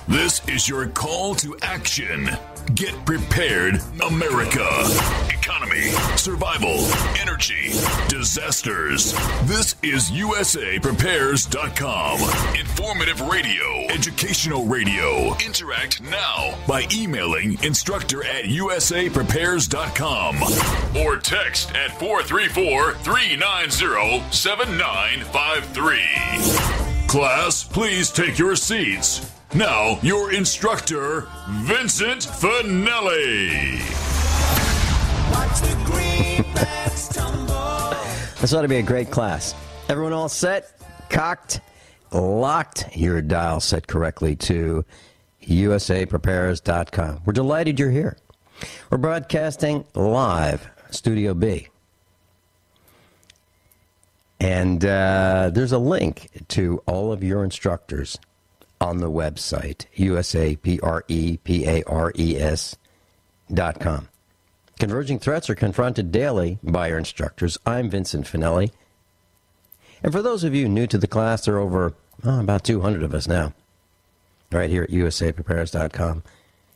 This is your call to action. Get prepared, America. Economy, survival, energy, disasters. This is USAPrepares.com. Informative radio, educational radio. Interact now by emailing instructor@USAPrepares.com or text at 434-390-7953. Class, please take your seats. Now, your instructor, Vincent Finelli. Watch the greenbacks tumble. This ought to be a great class. Everyone all set? Cocked? Locked? Your dial set correctly to USAPrepares.com. We're delighted you're here. We're broadcasting live, Studio B. And there's a link to all of your instructors on the website, USAPrepares.com. Converging threats are confronted daily by our instructors. I'm Vincent Finelli. And for those of you new to the class, there are over about 200 of us now, right here at USAPrepares.com.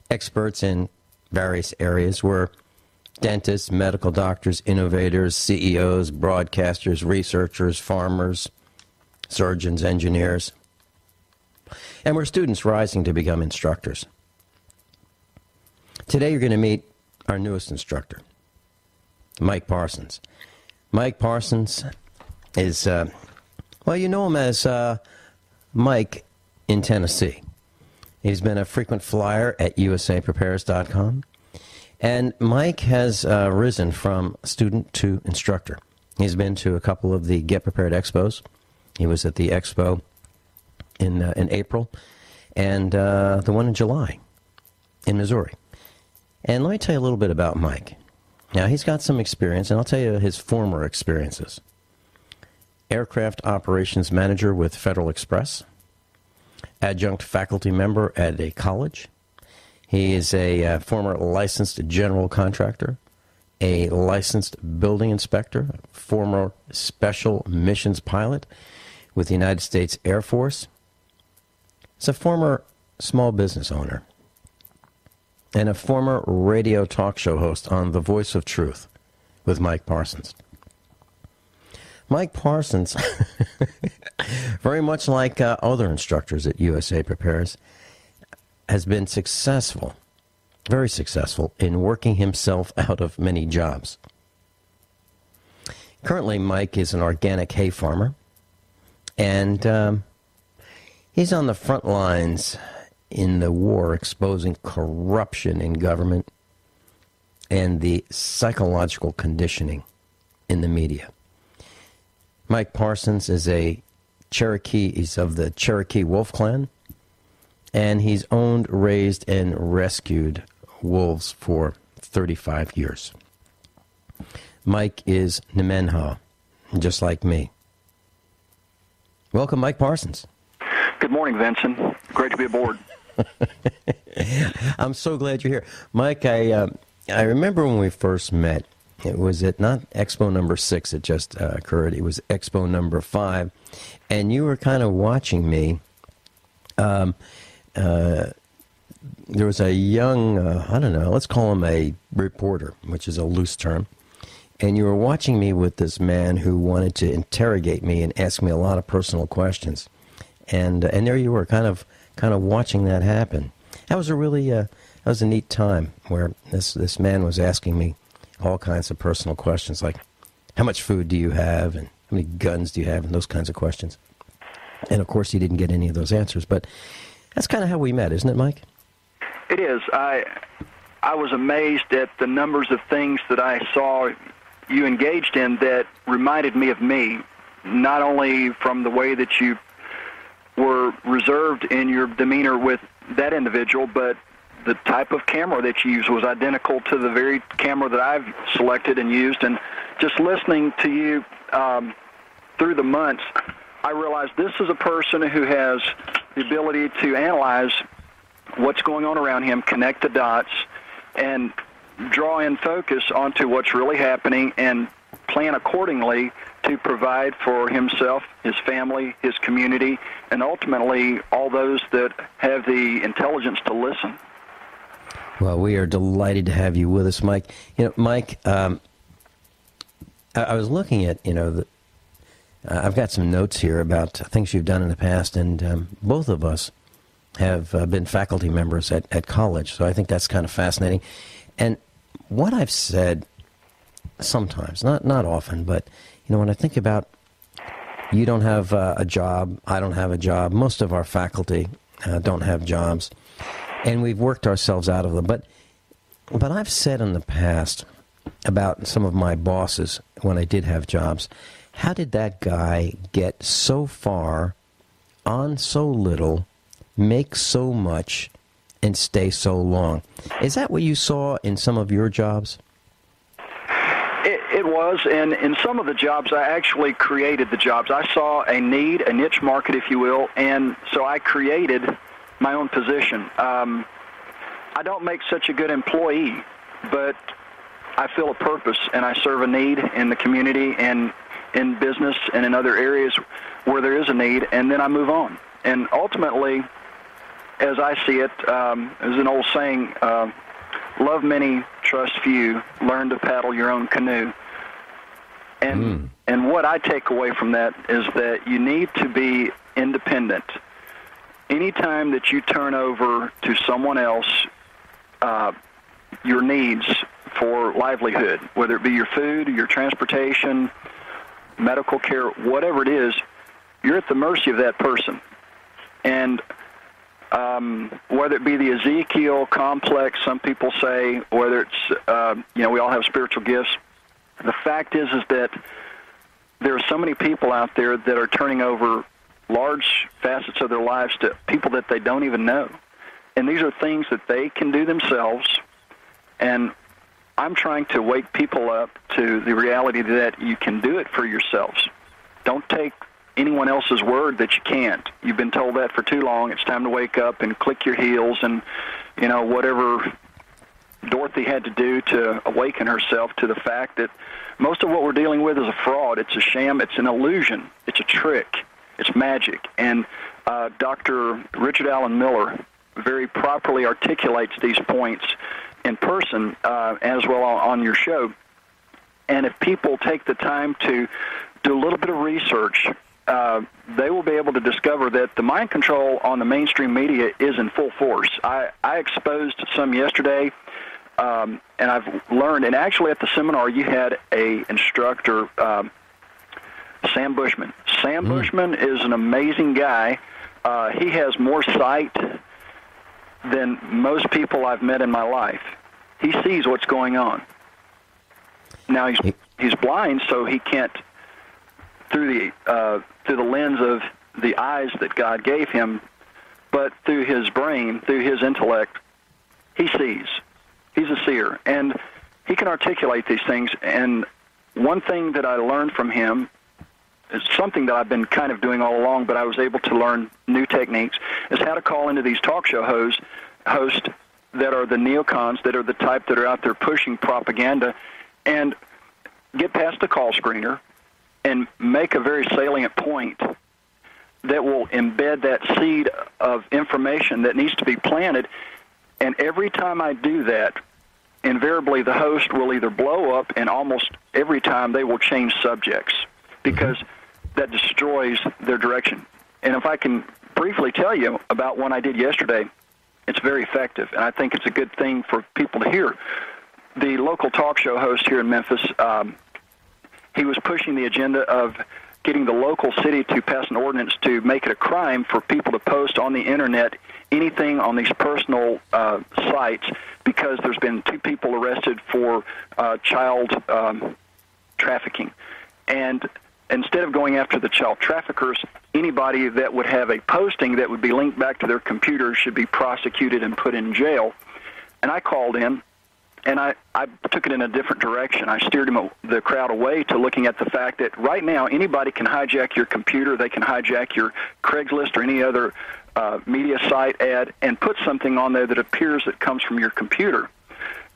Experts in various areas. We're dentists, medical doctors, innovators, CEOs, broadcasters, researchers, farmers, surgeons, engineers. And we're students rising to become instructors. Today you're going to meet our newest instructor, Mike Parsons. Mike Parsons is, well, you know him as Mike in Tennessee. He's been a frequent flyer at USAPrepares.com. And Mike has risen from student to instructor. He's been to a couple of the Get Prepared Expos. He was at the Expo in April, and the one in July in Missouri. And let me tell you a little bit about Mike. Now, he's got some experience, and I'll tell you his former experiences. Aircraft Operations Manager with Federal Express, adjunct faculty member at a college. He is a former licensed general contractor, a licensed building inspector, former special missions pilot with the United States Air Force. He's a former small business owner and a former radio talk show host on The Voice of Truth with Mike Parsons. Mike Parsons, very much like other instructors at USA Prepares, has been successful, very successful, in working himself out of many jobs. Currently, Mike is an organic hay farmer, and he's on the front lines in the war exposing corruption in government and the psychological conditioning in the media. Mike Parsons is a Cherokee. He's of the Cherokee Wolf Clan, and he's owned, raised, and rescued wolves for 35 years. Mike is Nemenhah, just like me. Welcome, Mike Parsons. Good morning, Vincent. Great to be aboard. I'm so glad you're here. Mike, I remember when we first met. It was at not Expo number 6 that just occurred. It was Expo number 5. And you were kind of watching me. There was a young, I don't know, let's call him a reporter, which is a loose term. And you were watching me with this man who wanted to interrogate me and ask me a lot of personal questions. And there you were, kind of watching that happen. That was a really, that was a neat time where this man was asking me all kinds of personal questions, like how much food do you have, and how many guns do you have, and those kinds of questions. And of course, he didn't get any of those answers, but that's kind of how we met, isn't it, Mike? It is. I was amazed at the numbers of things that I saw you engaged in that reminded me of me, not only from the way that you were reserved in your demeanor with that individual, but the type of camera that you used was identical to the very camera that I've selected and used. And just listening to you through the months, I realized this is a person who has the ability to analyze what's going on around him, connect the dots, and draw in focus onto what's really happening and plan accordingly to provide for himself, his family, his community, and ultimately all those that have the intelligence to listen. Well, we are delighted to have you with us, Mike. Mike, I was looking at, I've got some notes here about things you've done in the past, and both of us have been faculty members at college, so I think that's kind of fascinating. And what I've said sometimes, not often, but, when I think about you don't have a job, I don't have a job, most of our faculty don't have jobs, and we've worked ourselves out of them. But I've said in the past about some of my bosses when I did have jobs, how did that guy get so far on so little, make so much, and stay so long? Is that what you saw in some of your jobs? It was, and in some of the jobs, I actually created the jobs. I saw a need, a niche market, if you will, and so I created my own position. I don't make such a good employee, but I feel a purpose, and I serve a need in the community and in business and in other areas where there is a need, and then I move on. And ultimately, as I see it, there's an old saying, love many, trust few, learn to paddle your own canoe. And what I take away from that is that you need to be independent. Anytime that you turn over to someone else your needs for livelihood, whether it be your food, your transportation, medical care, whatever it is, you're at the mercy of that person. And whether it be the Ezekiel complex, some people say, whether it's, we all have spiritual gifts, the fact is that there are so many people out there that are turning over large facets of their lives to people that they don't even know. And these are things that they can do themselves, and I'm trying to wake people up to the reality that you can do it for yourselves. Don't take anyone else's word that you can't. You've been told that for too long. It's time to wake up and click your heels and, whatever Dorothy had to do to awaken herself to the fact that most of what we're dealing with is a fraud. It's a sham. It's an illusion. It's a trick. It's magic. And Dr. Richard Allen Miller very properly articulates these points in person as well on your show. And if people take the time to do a little bit of research, they will be able to discover that the mind control on the mainstream media is in full force. I exposed some yesterday, and I've learned, and actually at the seminar you had a instructor, Sam Bushman. Sam Bushman is an amazing guy. He has more sight than most people I've met in my life. He sees what's going on. Now he's blind, so he can't, through the lens of the eyes that God gave him, but through his brain, through his intellect, he sees. He's a seer, and he can articulate these things. And one thing that I learned from him is something that I've been kind of doing all along, but I was able to learn new techniques, is how to call into these talk show hosts that are the neocons, that are the type that are out there pushing propaganda, and get past the call screener and make a very salient point that will embed that seed of information that needs to be planted. And every time I do that, invariably the host will either blow up, and almost every time they will change subjects, because that destroys their direction. And if I can briefly tell you about one I did yesterday, it's very effective, and I think it's a good thing for people to hear. The local talk show host here in Memphis, he was pushing the agenda of getting the local city to pass an ordinance to make it a crime for people to post on the Internet anything on these personal sites, because there's been 2 people arrested for child trafficking. And instead of going after the child traffickers, anybody that would have a posting that would be linked back to their computer should be prosecuted and put in jail. And I called in, and I took it in a different direction. I steered the crowd away to looking at the fact that right now anybody can hijack your computer. They can hijack your Craigslist or any other media site ad and put something on there that appears that comes from your computer.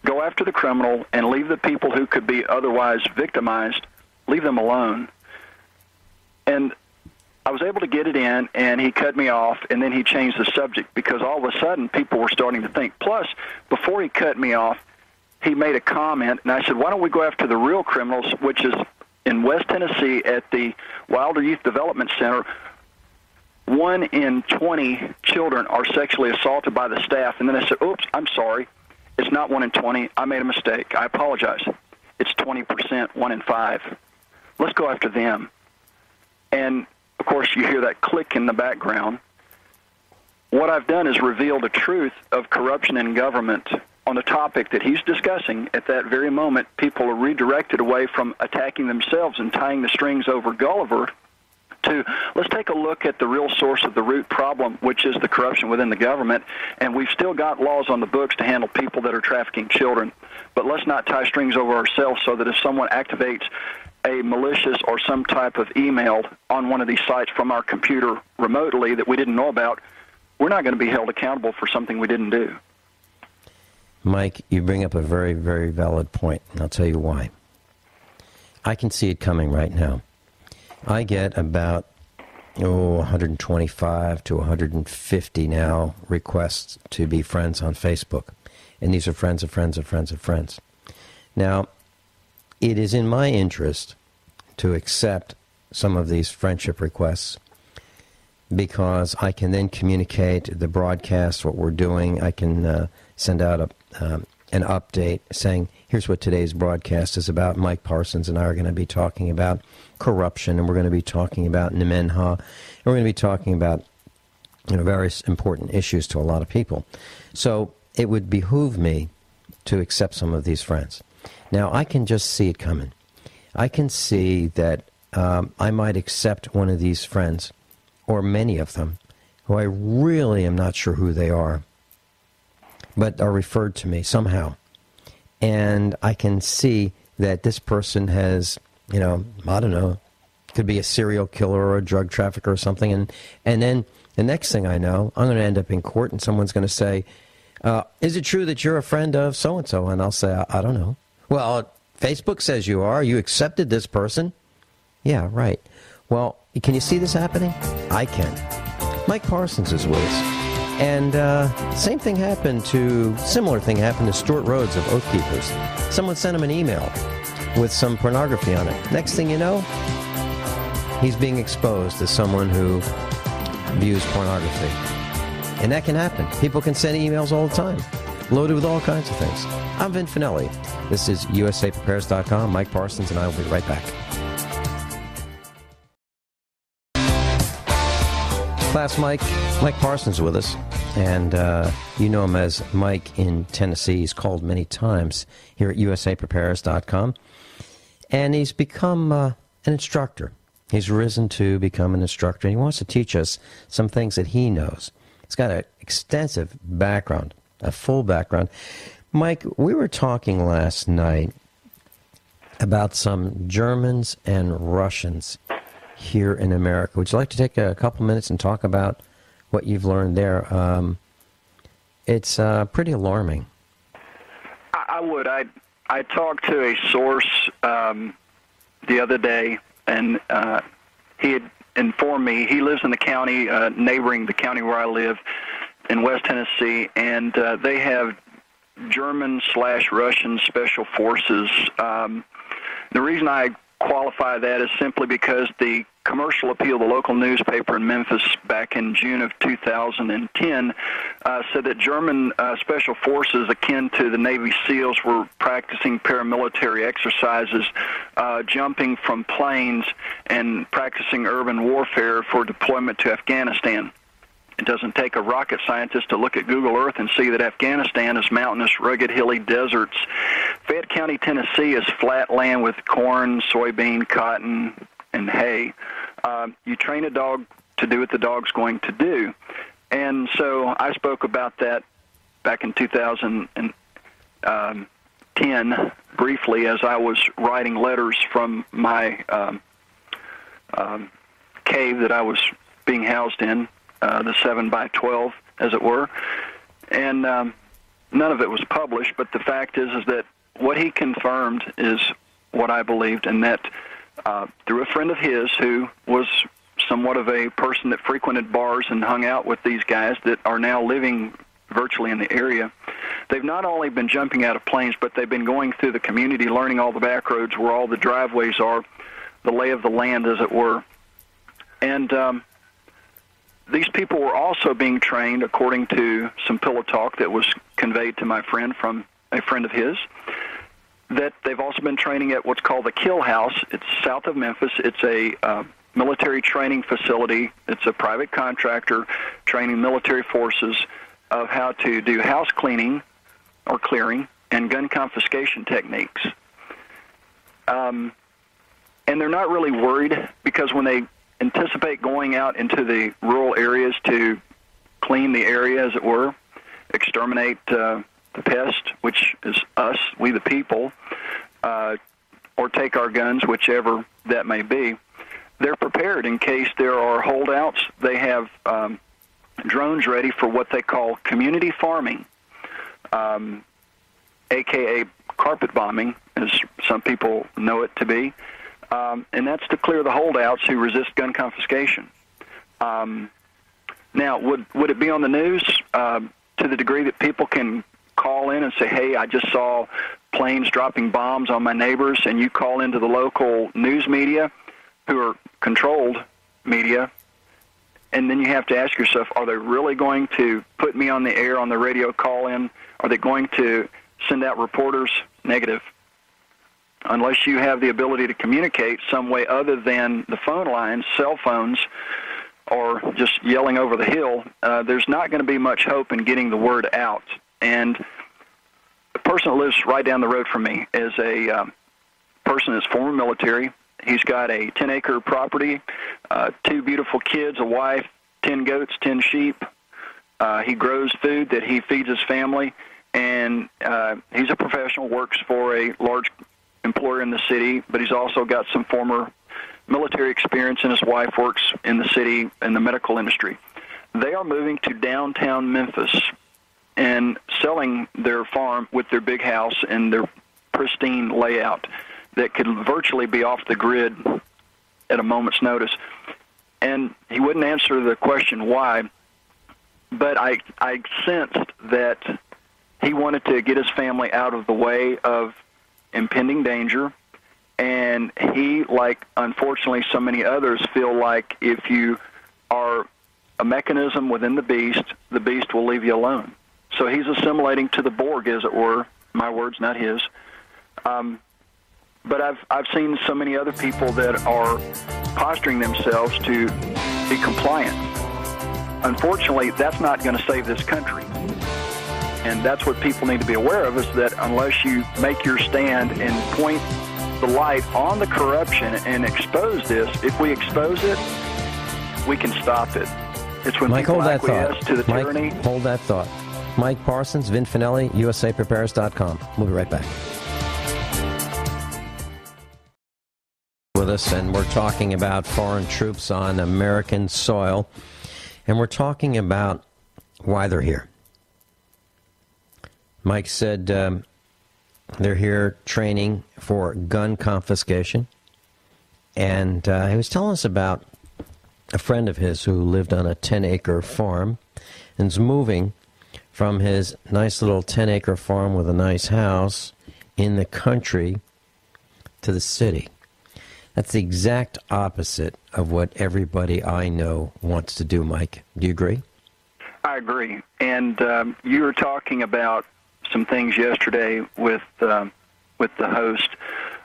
Go after the criminal and leave the people who could be otherwise victimized, leave them alone. And I was able to get it in, and he cut me off, and then he changed the subject because all of a sudden people were starting to think. Plus, before he cut me off, he made a comment, and I said, why don't we go after the real criminals, which is in West Tennessee at the Wilder Youth Development Center. 1 in 20 children are sexually assaulted by the staff. And then I said, oops, I'm sorry. It's not 1 in 20. I made a mistake. I apologize. It's 20%, 1 in 5. Let's go after them. And, of course, you hear that click in the background. What I've done is reveal the truth of corruption in government on the topic that he's discussing. At that very moment, people are redirected away from attacking themselves and tying the strings over Gulliver to, let's take a look at the real source of the root problem, which is the corruption within the government. And we've still got laws on the books to handle people that are trafficking children. But let's not tie strings over ourselves so that if someone activates a malicious or some type of email on one of these sites from our computer remotely that we didn't know about, we're not going to be held accountable for something we didn't do. Mike, you bring up a very, very valid point, and I'll tell you why. I can see it coming right now. I get about 125 to 150 now requests to be friends on Facebook, and these are friends of friends of friends of friends. Now, it is in my interest to accept some of these friendship requests because I can then communicate the broadcast, what we're doing. I can send out an update saying, here's what today's broadcast is about. Mike Parsons and I are going to be talking about corruption, and we're going to be talking about Nemenha, and we're going to be talking about various important issues to a lot of people. So it would behoove me to accept some of these friends. Now, I can just see it coming. I can see that I might accept one of these friends, or many of them, who I really am not sure who they are, but are referred to me somehow. And I can see that this person has, I don't know, could be a serial killer or a drug trafficker or something. And then the next thing I know, I'm going to end up in court and someone's going to say, is it true that you're a friend of so-and-so? And I'll say, I don't know. Well, Facebook says you are. You accepted this person? Yeah, right. Well, can you see this happening? I can. Mike Parsons is with us. And similar thing happened to Stuart Rhodes of Oath Keepers. Someone sent him an email with some pornography on it. Next thing you know, he's being exposed as someone who views pornography. And that can happen. People can send emails all the time, loaded with all kinds of things. I'm Vincent Finelli. This is USAPrepares.com. Mike Parsons and I will be right back. Class Mike Parsons with us, and you know him as Mike in Tennessee. He's called many times here at USAPrepares.com, and he's become an instructor. He's risen to become an instructor, and he wants to teach us some things that he knows. He's got an extensive background, a full background. Mike, we were talking last night about some Germans and Russians here in America. Would you like to take a couple minutes and talk about what you've learned there? It's pretty alarming. I would. I talked to a source the other day, and he had informed me he lives in the county neighboring the county where I live in West Tennessee, and they have German/Russian special forces. The reason I qualify that is simply because the Commercial Appeal, the local newspaper in Memphis back in June of 2010, said that German special forces akin to the Navy SEALs were practicing paramilitary exercises, jumping from planes and practicing urban warfare for deployment to Afghanistan. It doesn't take a rocket scientist to look at Google Earth and see that Afghanistan is mountainous, rugged, hilly deserts. Fayette County, Tennessee is flat land with corn, soybean, cotton, and hay. You train a dog to do what the dog's going to do. And so I spoke about that back in 2010 briefly as I was writing letters from my cave that I was being housed in, the 7x12, as it were. And none of it was published, but the fact is that what he confirmed is what I believed, and that through a friend of his who was somewhat of a person that frequented bars and hung out with these guys that are now living virtually in the area. They've not only been jumping out of planes, but they've been going through the community, learning all the back roads, where all the driveways are, the lay of the land, as it were. And these people were also being trained, according to some pillow talk that was conveyed to my friend from a friend of his, that they've also been training at what's called the Kill House. It's south of Memphis. It's a military training facility. It's a private contractor training military forces of how to do house cleaning or clearing and gun confiscation techniques. And they're not really worried, because when they anticipate going out into the rural areas to clean the area, as it were, exterminate the pest, which is us, we the people, or take our guns, whichever that may be, they're prepared in case there are holdouts. They have drones ready for what they call community farming, a.k.a. carpet bombing, as some people know it to be. And that's to clear the holdouts who resist gun confiscation. Now, would it be on the news to the degree that people can call in and say, hey, I just saw planes dropping bombs on my neighbors, and you call into the local news media, who are controlled media, and then you have to ask yourself, are they really going to put me on the air, on the radio call-in? Are they going to send out reporters? Negative. Unless you have the ability to communicate some way other than the phone lines, cell phones, or just yelling over the hill, there's not going to be much hope in getting the word out. And the person that lives right down the road from me is a person that's former military. He's got a 10-acre property, 2 beautiful kids, a wife, 10 goats, 10 sheep. He grows food that he feeds his family, and he's a professional, works for a large employer in the city, but he's also got some former military experience, and his wife works in the city in the medical industry. They are moving to downtown Memphis and selling their farm with their big house and their pristine layout that could virtually be off the grid at a moment's notice. And he wouldn't answer the question why, but I sensed that he wanted to get his family out of the way of impending danger, and he, like unfortunately so many others, feel like if you are a mechanism within the beast will leave you alone. So he's assimilating to the Borg, as it were. My words, not his. But I've seen so many other people that are posturing themselves to be compliant. Unfortunately, that's not going to save this country. And that's what people need to be aware of, is that unless you make your stand and point the light on the corruption and expose this, if we expose it, we can stop it. It's when Mike, people hold that acquiesce thought. to the Mike, tyranny. hold that thought. Mike Parsons, Vin Finelli, USAPrepares.com. We'll be right back. With us, and we're talking about foreign troops on American soil, and we're talking about why they're here. Mike said they're here training for gun confiscation, and he was telling us about a friend of his who lived on a 10-acre farm and is moving from his nice little 10-acre farm with a nice house in the country to the city. That's the exact opposite of what everybody I know wants to do, Mike. Do you agree? I agree. And you were talking about some things yesterday with the host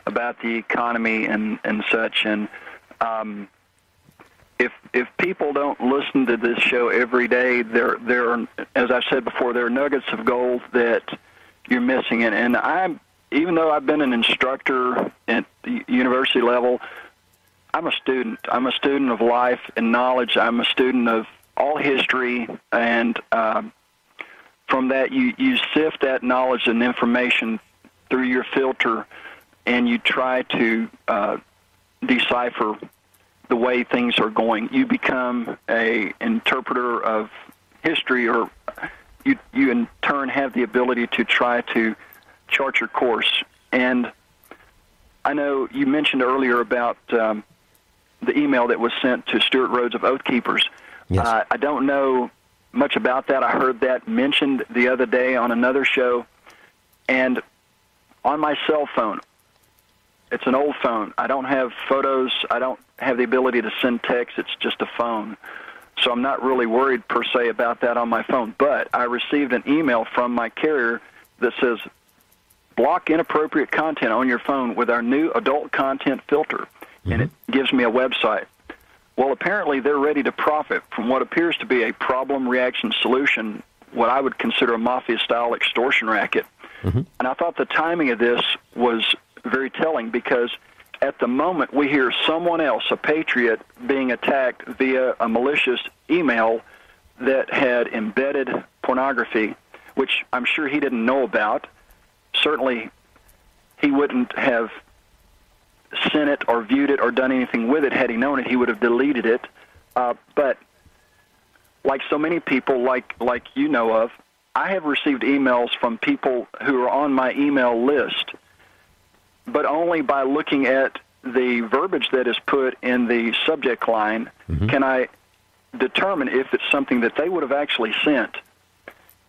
about the economy and such. And if people don't listen to this show every day, there are, as I've said before, there are nuggets of gold that you're missing. And even though I've been an instructor at the university level, I'm a student. I'm a student of life and knowledge. I'm a student of all history, and from that you sift that knowledge and information through your filter, and you try to decipher the way things are going. You become a interpreter of history, or you in turn have the ability to try to chart your course. And I know you mentioned earlier about the email that was sent to Stuart Rhodes of Oath Keepers. Yes. I don't know much about that. I heard that mentioned the other day on another show. And on my cell phone, it's an old phone. I don't have photos. I don't have the ability to send text. It's just a phone. So I'm not really worried per se about that on my phone. But I received an email from my carrier that says, block inappropriate content on your phone with our new adult content filter. Mm-hmm. And it gives me a website. Well, apparently they're ready to profit from what appears to be a problem reaction solution, what I would consider a mafia-style extortion racket. Mm-hmm. And I thought the timing of this was very telling because at the moment we hear someone else, a patriot, being attacked via a malicious email that had embedded pornography, which I'm sure he didn't know about. Certainly he wouldn't have sent it or viewed it or done anything with it. Had he known it, he would have deleted it. But like so many people, like you know of, I have received emails from people who are on my email list, but only by looking at the verbiage that is put in the subject line can I determine if it's something that they would have actually sent.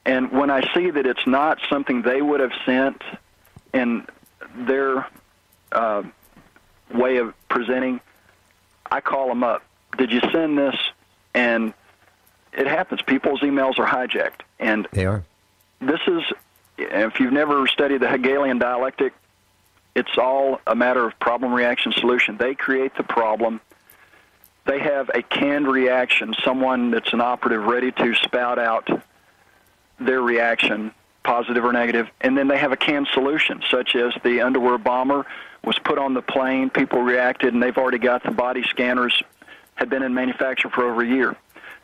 And when I see that it's not something they would have sent in their way of presenting, I call them up. Did you send this? And it happens. People's emails are hijacked. And they are. This is, if you've never studied the Hegelian dialectic, it's all a matter of problem, reaction, solution. They create the problem. They have a canned reaction, someone that's an operative ready to spout out their reaction, positive or negative, and then they have a canned solution, such as the underwear bomber was put on the plane, people reacted, and they've already got the body scanners, had been in manufacture for over a year.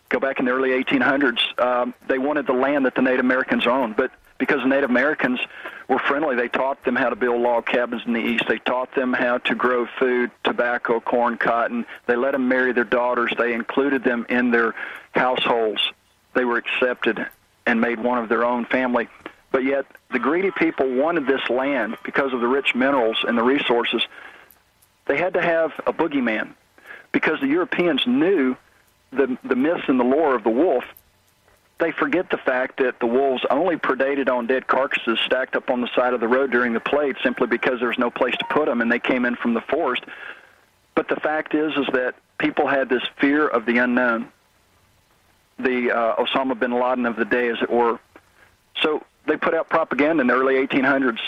Go back in the early 1800s, they wanted the land that the Native Americans owned, but because the Native Americans were friendly, they taught them how to build log cabins in the East. They taught them how to grow food, tobacco, corn, cotton. They let them marry their daughters. They included them in their households. They were accepted and made one of their own family. But yet the greedy people wanted this land because of the rich minerals and the resources. They had to have a boogeyman because the Europeans knew the myths and the lore of the wolf. They forget the fact that the wolves only predated on dead carcasses stacked up on the side of the road during the plague simply because there was no place to put them, and they came in from the forest. But the fact is that people had this fear of the unknown, the Osama bin Laden of the day, as it were. So they put out propaganda in the early 1800s.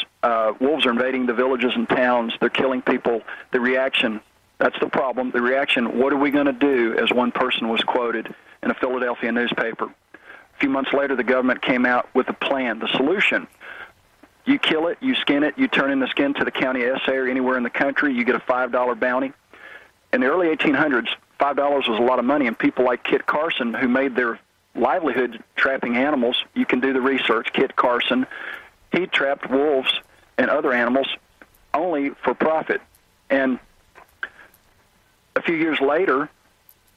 Wolves are invading the villages and towns. They're killing people. The reaction, that's the problem. The reaction, what are we going to do, as one person was quoted in a Philadelphia newspaper. A few months later, the government came out with a plan, the solution. You kill it, you skin it, you turn in the skin to the county SA or anywhere in the country, you get a $5 bounty. In the early 1800s, $5 was a lot of money, and people like Kit Carson, who made their livelihood trapping animals, you can do the research, Kit Carson, he trapped wolves and other animals only for profit. And a few years later,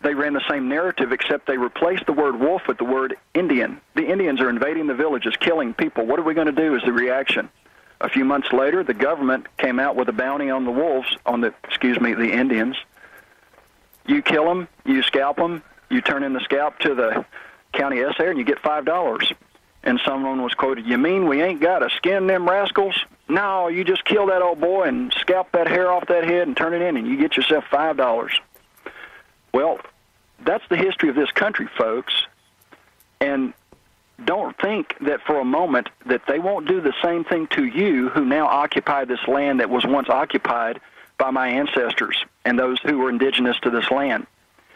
they ran the same narrative, except they replaced the word wolf with the word Indian. The Indians are invading the villages, killing people. What are we going to do as the reaction? A few months later, the government came out with a bounty on the wolves, the Indians. You kill them, you scalp them, you turn in the scalp to the county SA, and you get $5. And someone was quoted, "You mean we ain't got to skin them rascals? No, you just kill that old boy and scalp that hair off that head and turn it in, and you get yourself $5. Well, that's the history of this country, folks. And don't think that for a moment that they won't do the same thing to you who now occupy this land that was once occupied by my ancestors and those who were indigenous to this land.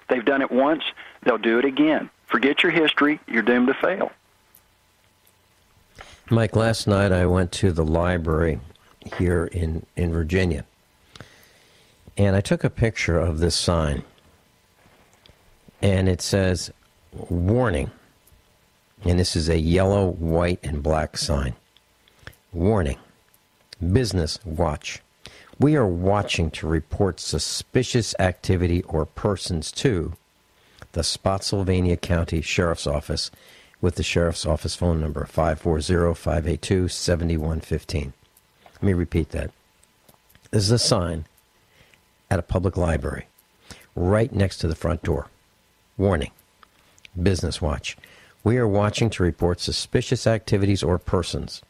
They've done it once, they'll do it again. Forget your history, you're doomed to fail. Mike, last night I went to the library here in Virginia, and I took a picture of this sign. And it says, warning, and this is a yellow, white, and black sign. Warning, business watch. We are watching to report suspicious activity or persons to the Spotsylvania County Sheriff's Office with the Sheriff's Office phone number, 540-582-7115. Let me repeat that. is a sign at a public library right next to the front door. Warning, Business Watch. We are watching to report suspicious activities or persons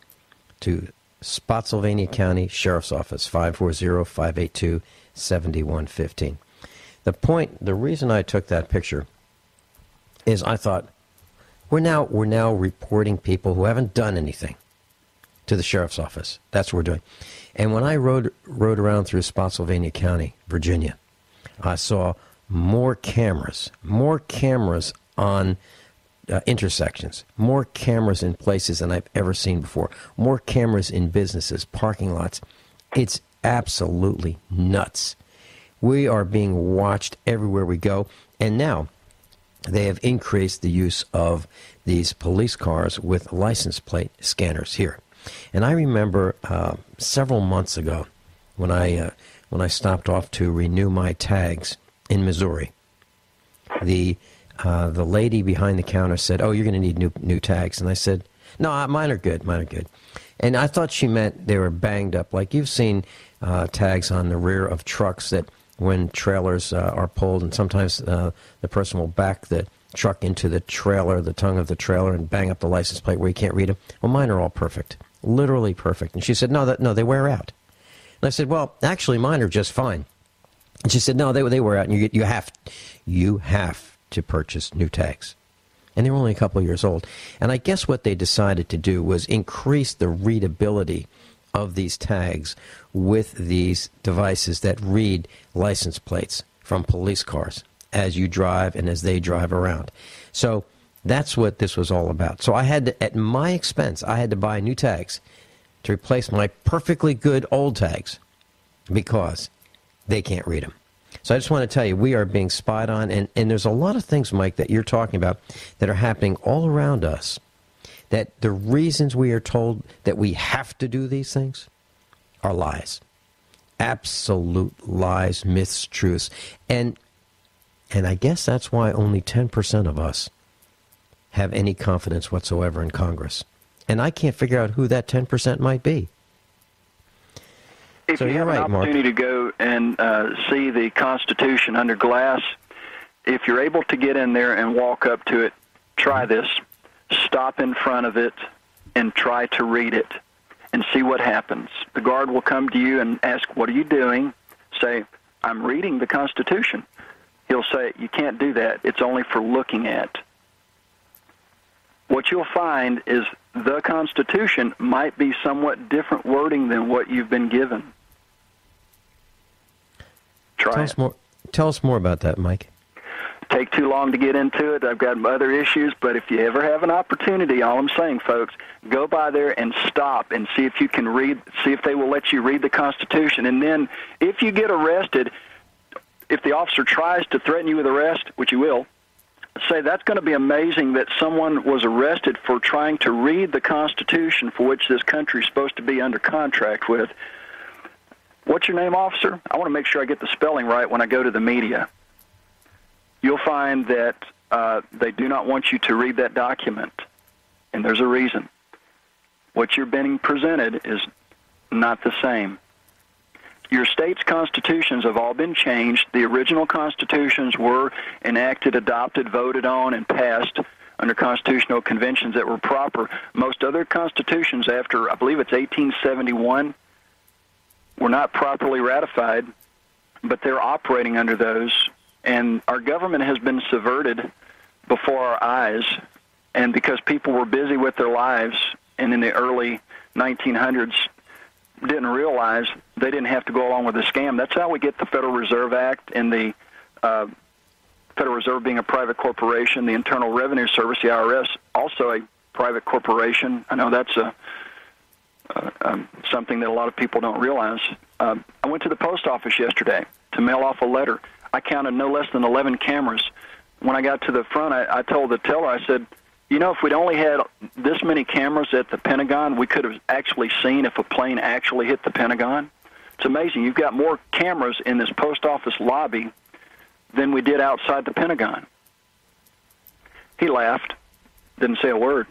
to Spotsylvania County Sheriff's Office, 540-582-7115. The reason I took that picture is I thought, we're now reporting people who haven't done anything to the Sheriff's Office. That's what we're doing. And when I rode around through Spotsylvania County, Virginia, I saw more cameras on intersections, more cameras in places than I've ever seen before, more cameras in businesses, parking lots. It's absolutely nuts. We are being watched everywhere we go, and now they have increased the use of these police cars with license plate scanners here. And I remember several months ago when I stopped off to renew my tags in Missouri, the lady behind the counter said, "Oh, you're going to need new tags." And I said, "No, mine are good. Mine are good." And I thought she meant they were banged up. Like you've seen tags on the rear of trucks that when trailers are pulled, and sometimes the person will back the truck into the trailer, the tongue of the trailer, and bang up the license plate where you can't read them. Well, mine are all perfect, literally perfect. And she said, "No, they wear out." And I said, "Well, actually, mine are just fine." And she said, "No, they wear out, and you have to purchase new tags." And they were only a couple of years old. And I guess what they decided to do was increase the readability of these tags with these devices that read license plates from police cars as you drive and as they drive around. So that's what this was all about. So I had to, at my expense, I had to buy new tags to replace my perfectly good old tags because they can't read them. So I just want to tell you, we are being spied on, and there's a lot of things, Mike, that you're talking about that are happening all around us, that the reasons we are told that we have to do these things are lies. Absolute lies, myths, truths. And I guess that's why only 10% of us have any confidence whatsoever in Congress. And I can't figure out who that 10% might be. If So you you're have right, an Mark. opportunity to go and see the Constitution under glass, if you're able to get in there and walk up to it, try this. Stop in front of it and try to read it and see what happens. The guard will come to you and ask, "What are you doing?" Say, "I'm reading the Constitution." He'll say, "You can't do that. It's only for looking at." What you'll find is the Constitution might be somewhat different wording than what you've been given. Try it. Tell us more about that, Mike. Take too long to get into it. I've got other issues, but if you ever have an opportunity, all I'm saying, folks, go by there and stop and see if you can read, see if they will let you read the Constitution. And then if you get arrested, if the officer tries to threaten you with arrest, which you will, say that's going to be amazing that someone was arrested for trying to read the Constitution for which this country is supposed to be under contract with. What's your name, officer? I want to make sure I get the spelling right when I go to the media. You'll find that they do not want you to read that document, and there's a reason. What you're being presented is not the same. Your state's constitutions have all been changed. The original constitutions were enacted, adopted, voted on, and passed under constitutional conventions that were proper. Most other constitutions after, I believe it's 1871, were not properly ratified, but they're operating under those. And our government has been subverted before our eyes, and because people were busy with their lives, and in the early 1900s didn't realize they didn't have to go along with the scam. That's how we get the Federal Reserve Act and the Federal Reserve being a private corporation, the Internal Revenue Service, the IRS, also a private corporation. I know that's something that a lot of people don't realize. I went to the post office yesterday to mail off a letter. I counted no less than 11 cameras. When I got to the front, I told the teller, I said, you know, if we'd only had this many cameras at the Pentagon, we could have actually seen if a plane actually hit the Pentagon. It's amazing. You've got more cameras in this post office lobby than we did outside the Pentagon. He laughed, didn't say a word.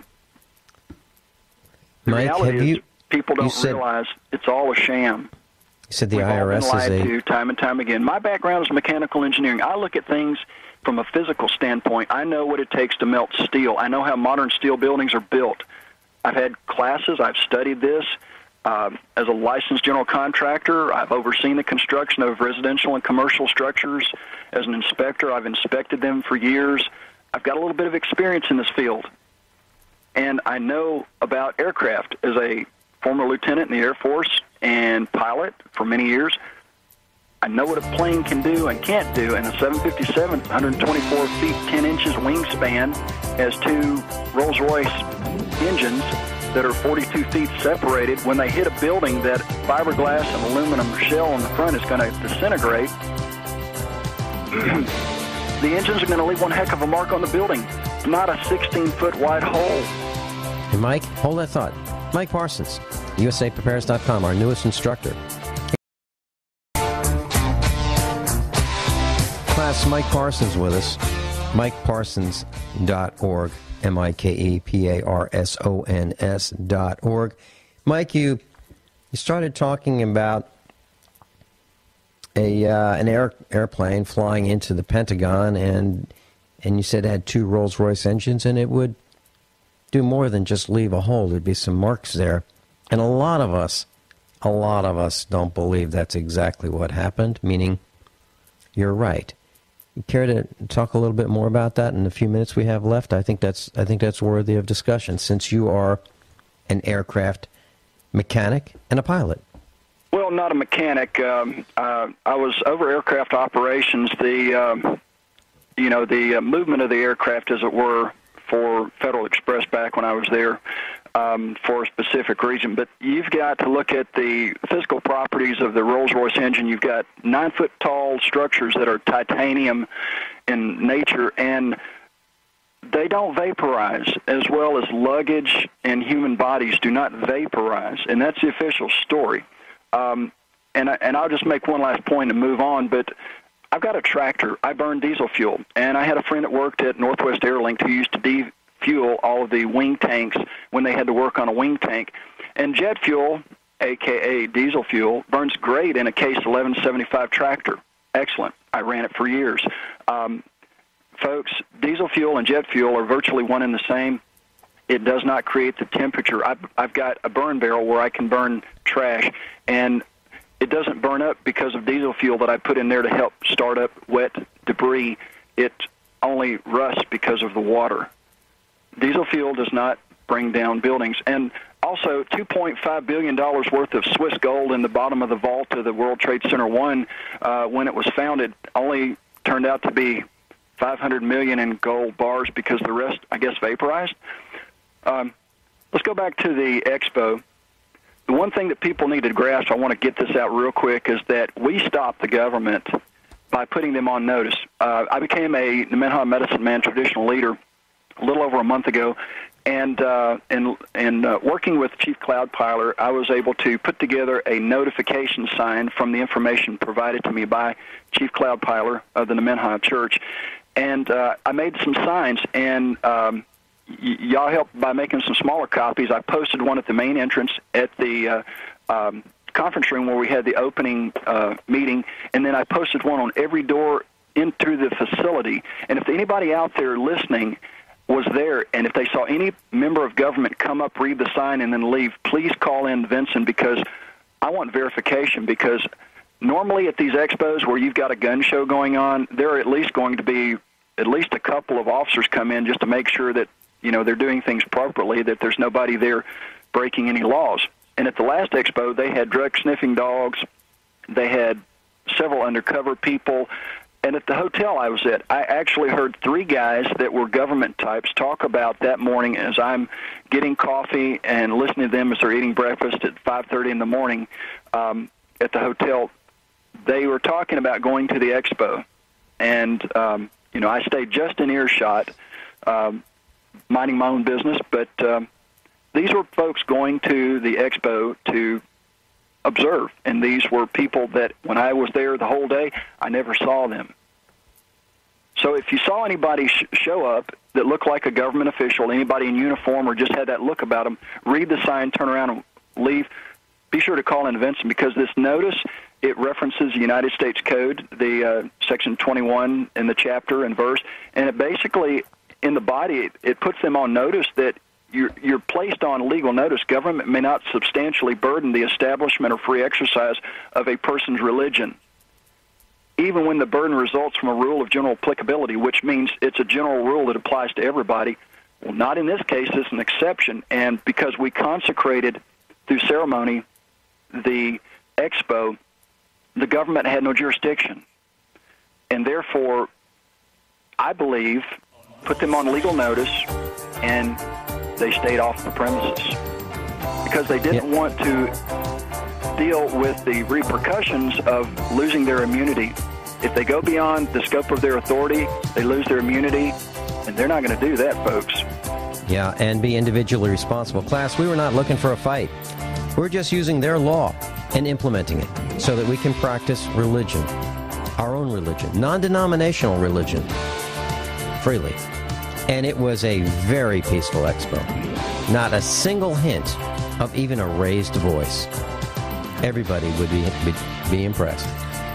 The Mike, reality is people don't said, realize it's all a sham. said the We've all IRS been lied is to time and time again. My background is mechanical engineering. I look at things from a physical standpoint. I know what it takes to melt steel. I know how modern steel buildings are built. I've had classes. I've studied this. As a licensed general contractor, I've overseen the construction of residential and commercial structures. As an inspector, I've inspected them for years. I've got a little bit of experience in this field. And I know about aircraft as a former lieutenant in the Air Force and pilot for many years. I know what a plane can do and can't do, and a 757, 124 feet, 10 inches wingspan, has two Rolls-Royce engines that are 42 feet separated. When they hit a building, that fiberglass and aluminum shell on the front is going to disintegrate. The engines are going to leave one heck of a mark on the building, not a 16-foot wide hole. Hey, Mike, hold that thought. Mike Parsons, USAPrepares.com, our newest instructor. Class, Mike Parsons with us. MikeParsons.org, MikeParsons.org. Mike, you started talking about an airplane flying into the Pentagon, and you said it had two Rolls-Royce engines, and it would do more than just leave a hole. There'd be some marks there. And a lot of us don't believe that's exactly what happened, meaning you're right. You care to talk a little bit more about that in the few minutes we have left? I think that's worthy of discussion, since you are an aircraft mechanic and a pilot. Well, not a mechanic. I was over aircraft operations, the movement of the aircraft, as it were, for Federal Express back when I was there, for a specific reason. But you've got to look at the physical properties of the Rolls-Royce engine. You've got 9-foot-tall structures that are titanium in nature, and they don't vaporize, as well as luggage and human bodies do not vaporize, and that's the official story. And I'll just make one last point and move on, but I've got a tractor. I burn diesel fuel, and I had a friend that worked at Northwest Airlink who used to defuel all of the wing tanks when they had to work on a wing tank. And jet fuel, a.k.a. diesel fuel, burns great in a Case 1175 tractor. Excellent. I ran it for years. Folks, diesel fuel and jet fuel are virtually one and the same. It does not create the temperature. I've got a burn barrel where I can burn trash, and it doesn't burn up because of diesel fuel that I put in there to help start up wet debris. It only rusts because of the water. Diesel fuel does not bring down buildings. And also, $2.5 billion worth of Swiss gold in the bottom of the vault of the World Trade Center 1, when it was founded, only turned out to be 500 million in gold bars because the rest, I guess, vaporized. Let's go back to the expo. The one thing that people need to grasp, I want to get this out real quick, is that we stopped the government by putting them on notice. I became a Minnesota Medicine Man traditional leader a little over a month ago, and working with Chief Cloudpiler, I was able to put together a notification sign from the information provided to me by Chief Cloudpiler of the Nemenhah Church, and I made some signs, and y'all helped by making some smaller copies. I posted one at the main entrance at the conference room where we had the opening meeting, and then I posted one on every door into the facility. And if anybody out there listening was there, and if they saw any member of government come up, read the sign, and then leave, please call in Vincent, because I want verification. Because normally at these expos where you've got a gun show going on, there are at least going to be at least a couple of officers come in just to make sure that they're doing things properly, that there's nobody there breaking any laws. And at the last expo, they had drug-sniffing dogs. They had several undercover people. And at the hotel I was at, I actually heard 3 guys that were government types talk about that morning as I'm getting coffee and listening to them as they're eating breakfast at 5:30 in the morning at the hotel. They were talking about going to the expo. And, I stayed just in earshot, minding my own business, but these were folks going to the expo to observe, and these were people that when I was there the whole day, I never saw them. So if you saw anybody show up that looked like a government official, anybody in uniform, or just had that look about them, read the sign, turn around and leave, be sure to call in Vincent, because this notice it references the United States Code, the Section 21 in the chapter and verse, and it basically, in the body, it puts them on notice that you're placed on legal notice. Government may not substantially burden the establishment or free exercise of a person's religion, even when the burden results from a rule of general applicability, which means it's a general rule that applies to everybody. Well, not in this case. It's an exception, and because we consecrated through ceremony the expo, the government had no jurisdiction, and therefore, I believe, put them on legal notice, and they stayed off the premises because they didn't want to deal with the repercussions of losing their immunity. If they go beyond the scope of their authority, they lose their immunity, and they're not going to do that, folks. Yeah, and be individually responsible. Class, we were not looking for a fight. We're just using their law and implementing it so that we can practice religion, our own religion, non-denominational religion, freely. And it was a very peaceful expo. Not a single hint of even a raised voice. Everybody would be impressed.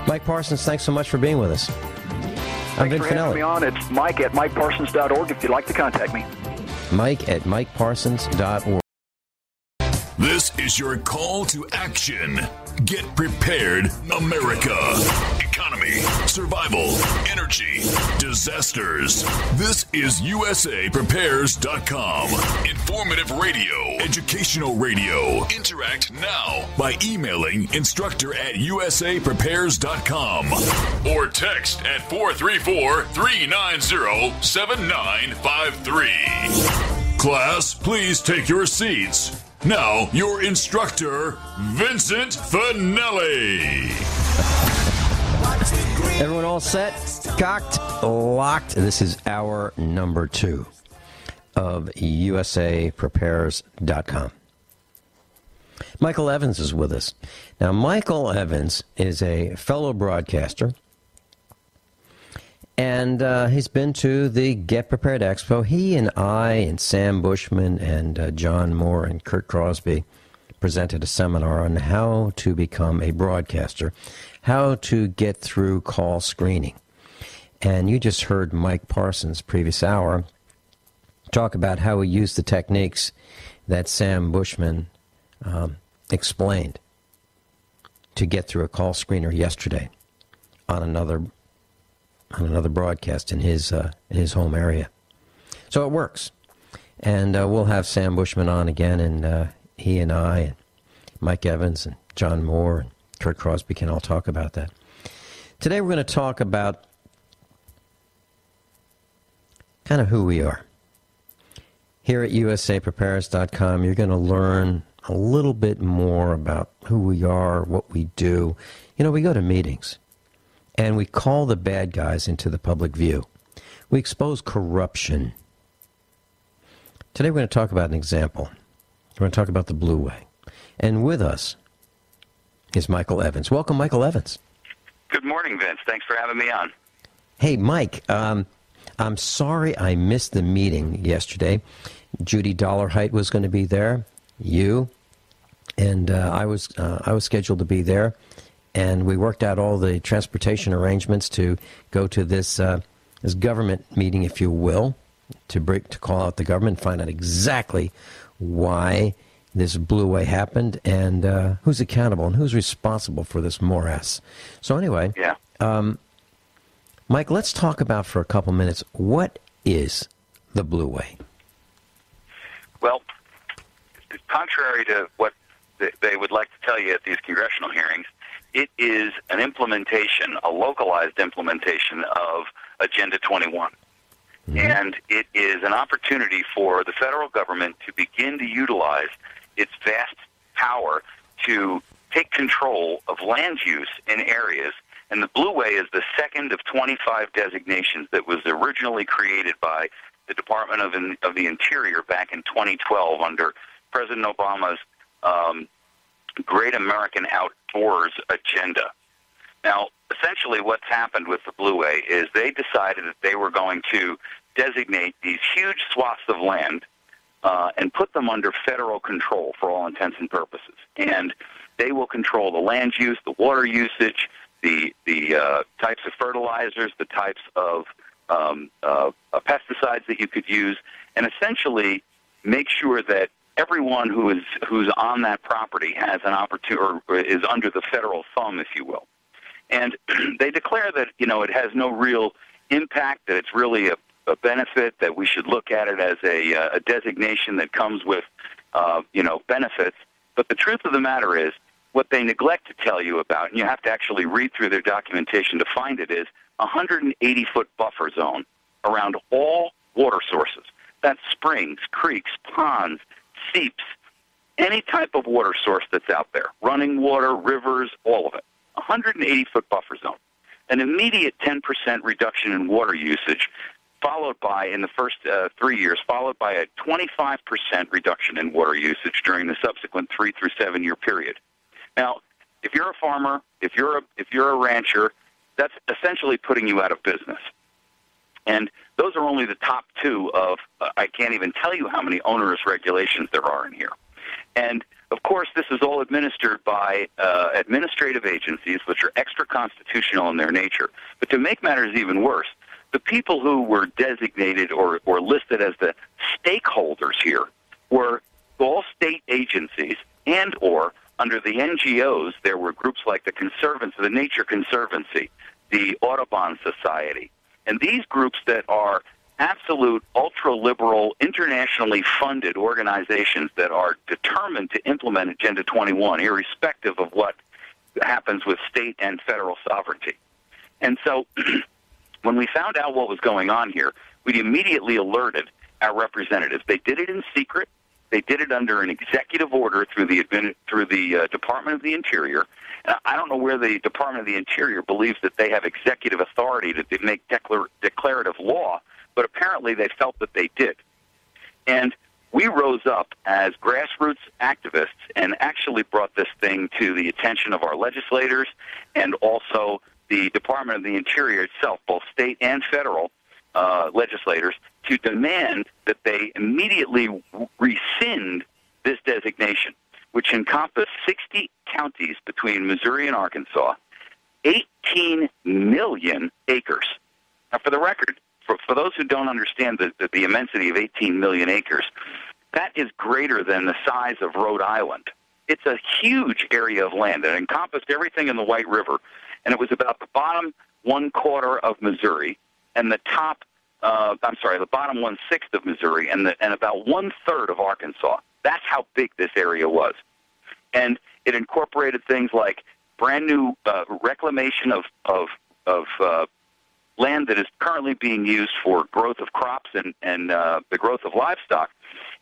Mike Parsons, thanks so much for being with us. I'm Vincent Finelli. Thanks for having me on. It's Mike at MikeParsons.org if you'd like to contact me. Mike at MikeParsons.org. This is your call to action. Get prepared, America. Economy, survival, energy, disasters. This is USAPrepares.com. Informative radio, educational radio. Interact now by emailing instructor@USAPrepares.com or text at 434-390-7953. Class, please take your seats. Now, your instructor, Vincent Finelli. Everyone all set? Cocked? Locked? This is hour number 2 of USAPrepares.com. Michael Evans is with us. Now, Michael Evans is a fellow broadcaster, and he's been to the Get Prepared Expo. He and I and Sam Bushman and John Moore and Kurt Crosby presented a seminar on how to become a broadcaster, how to get through call screening. And you just heard Mike Parsons, previous hour, talk about how he used the techniques that Sam Bushman explained to get through a call screener yesterday on another broadcast in his home area. So it works. And we'll have Sam Bushman on again, and he and I and Mike Evans and John Moore and Kurt Crosby can all talk about that. Today we're going to talk about kind of who we are. Here at USAPrepares.com, you're going to learn a little bit more about who we are, what we do. You know, we go to meetings, and we call the bad guys into the public view. We expose corruption. Today we're going to talk about an example. We're going to talk about the Blue Way. And with us is Michael Evans. Welcome, Michael Evans. Good morning, Vince. Thanks for having me on. Hey, Mike, I'm sorry I missed the meeting yesterday. Judy Dollarhite was going to be there, you, and I was scheduled to be there. And we worked out all the transportation arrangements to go to this government meeting, if you will, to call out the government, find out exactly why this Blue Way happened and who's accountable and who's responsible for this morass. So anyway, yeah. Mike, let's talk about for a couple minutes, what is the Blue Way? Well, contrary to what they would like to tell you at these congressional hearings, it is an implementation, a localized implementation of Agenda 21. Mm-hmm. And it is an opportunity for the federal government to begin to utilize its vast power to take control of land use in areas. And the Blue Way is the second of 25 designations that was originally created by the Department of the Interior back in 2012 under President Obama's Great American Outdoors agenda. Now, essentially what's happened with the Blue Way is they decided that they were going to designate these huge swaths of land and put them under federal control for all intents and purposes. And they will control the land use, the water usage, the types of fertilizers, the types of pesticides that you could use, and essentially make sure that everyone who's on that property has an opportunity, or is under the federal thumb, if you will. And they declare that it has no real impact, that it's really a benefit, that we should look at it as a designation that comes with benefits. But the truth of the matter is, what they neglect to tell you about, and you have to actually read through their documentation to find it, is a 180-foot buffer zone around all water sources. That's springs, creeks, ponds, seeps, any type of water source that's out there, running water, rivers, all of it. 180-foot buffer zone. An immediate 10% reduction in water usage, followed by, in the first 3 years, followed by a 25% reduction in water usage during the subsequent 3 through 7 year period. Now, if you're a farmer, if you're a rancher, that's essentially putting you out of business. And those are only the top two of, I can't even tell you how many onerous regulations there are in here. And, of course, this is all administered by administrative agencies, which are extra-constitutional in their nature. But to make matters even worse, the people who were designated or listed as the stakeholders here were all state agencies, and or under the NGOs, there were groups like the Nature Conservancy, the Audubon Society, and these groups that are absolute ultra-liberal, internationally funded organizations that are determined to implement Agenda 21, irrespective of what happens with state and federal sovereignty. And so when we found out what was going on here, we immediately alerted our representatives. They did it in secret. They did it under an executive order through the Department of the Interior. I don't know where the Department of the Interior believes that they have executive authority to make declarative law, but apparently they felt that they did. And we rose up as grassroots activists and actually brought this thing to the attention of our legislators and also the Department of the Interior itself, both state and federal legislators, to demand that they immediately rescind this designation, which encompassed 60 counties between Missouri and Arkansas, 18 million acres. Now, for the record, for those who don't understand the immensity of 18 million acres, that is greater than the size of Rhode Island. It's a huge area of land. It encompassed everything in the White River, and it was about the bottom 1/4 of Missouri and the top, the bottom 1/6 of Missouri and about 1/3 of Arkansas. That's how big this area was. And it incorporated things like brand new reclamation of land that is currently being used for growth of crops and the growth of livestock,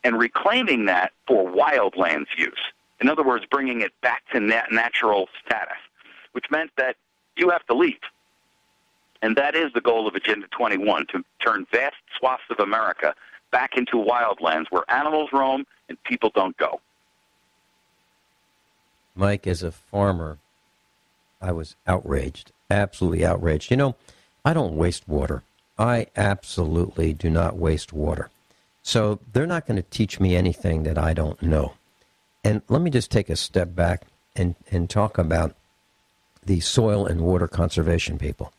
and reclaiming that for wildlands use. In other words, bringing it back to natural status, which meant that you have to leave. And that is the goal of Agenda 21, to turn vast swaths of America back into wildlands where animals roam and people don't go. Mike, as a farmer, I was outraged, absolutely outraged. I don't waste water. I absolutely do not waste water. So they're not going to teach me anything that I don't know. And let me just take a step back and talk about the soil and water conservation people.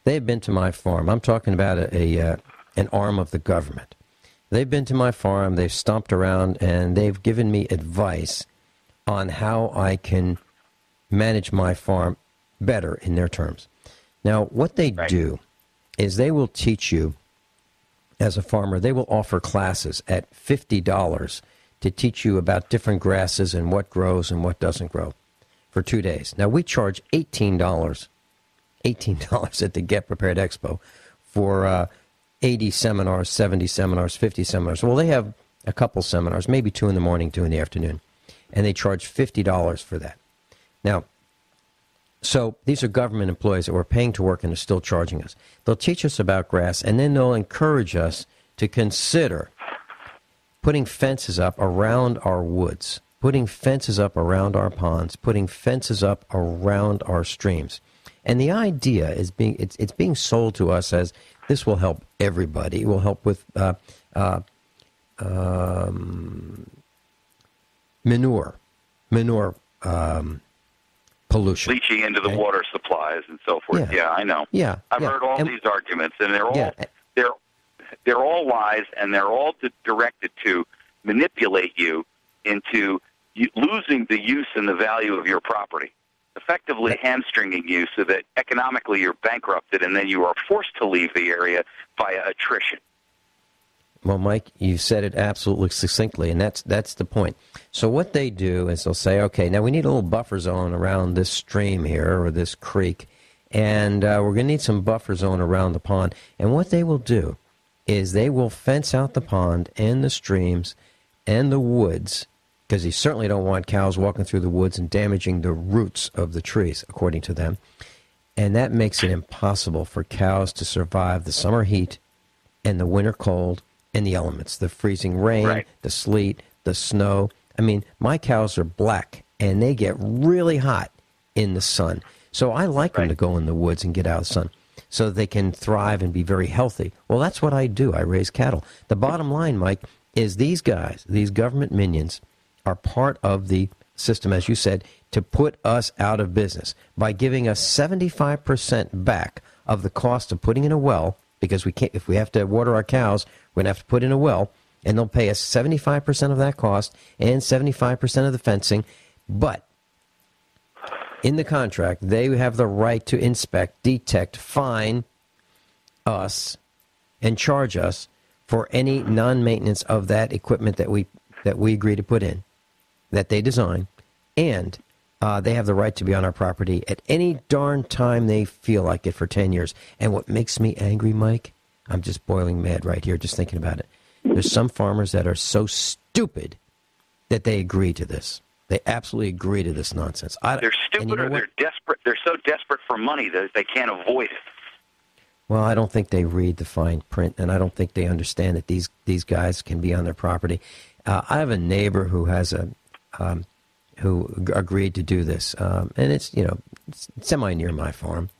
They've been to my farm. I'm talking about an arm of the government. They've been to my farm, they've stomped around, and they've given me advice on how I can manage my farm better in their terms. Now, what they do is they will teach you, as a farmer, they will offer classes at $50 to teach you about different grasses and what grows and what doesn't grow for 2 days. Now, we charge $18 at the Get Prepared Expo for 80 seminars, 70 seminars, 50 seminars. Well, they have a couple seminars, maybe 2 in the morning, 2 in the afternoon, and they charge $50 for that. Now, so these are government employees that we're paying to work and are still charging us. They'll teach us about grass, and then they'll encourage us to consider putting fences up around our woods, putting fences up around our ponds, putting fences up around our streams. And the idea is it's being sold to us as this will help everybody. It will help with manure pollution. Leaching into the water supplies and so forth. Yeah, I know. Yeah. I've heard all these arguments, and they're all lies, and they're all directed to manipulate you into losing the use and the value of your property, effectively hamstringing you so that economically you're bankrupted, and then you are forced to leave the area via attrition. Well, Mike, you said it absolutely succinctly, and that's the point. So what they do is they'll say, okay, now we need a little buffer zone around this stream here or this creek, and we're going to need some buffer zone around the pond. And what they will do is they will fence out the pond and the streams and the woods, because you certainly don't want cows walking through the woods and damaging the roots of the trees, according to them. And that makes it impossible for cows to survive the summer heat and the winter cold and the elements, the freezing rain, the sleet, the snow. I mean, my cows are black, and they get really hot in the sun. So I like them to go in the woods and get out of the sun so that they can thrive and be very healthy. Well, that's what I do. I raise cattle. The bottom line, Mike, is these guys, these government minions, are part of the system, as you said, to put us out of business by giving us 75% back of the cost of putting in a well, because we can't, if we have to water our cows, we're going to have to put in a well, and they'll pay us 75% of that cost and 75% of the fencing. But in the contract, they have the right to inspect, detect, fine us, and charge us for any non-maintenance of that equipment that we agree to put in, that they design, and they have the right to be on our property at any darn time they feel like it for 10 years. And what makes me angry, Mike, I'm just boiling mad right here just thinking about it. There's some farmers that are so stupid that they agree to this. They absolutely agree to this nonsense. They're stupid, or they're desperate. They're so desperate for money that they can't avoid it. Well, I don't think they read the fine print, and I don't think they understand that these guys can be on their property. I have a neighbor who has who agreed to do this, and it's semi near my farm,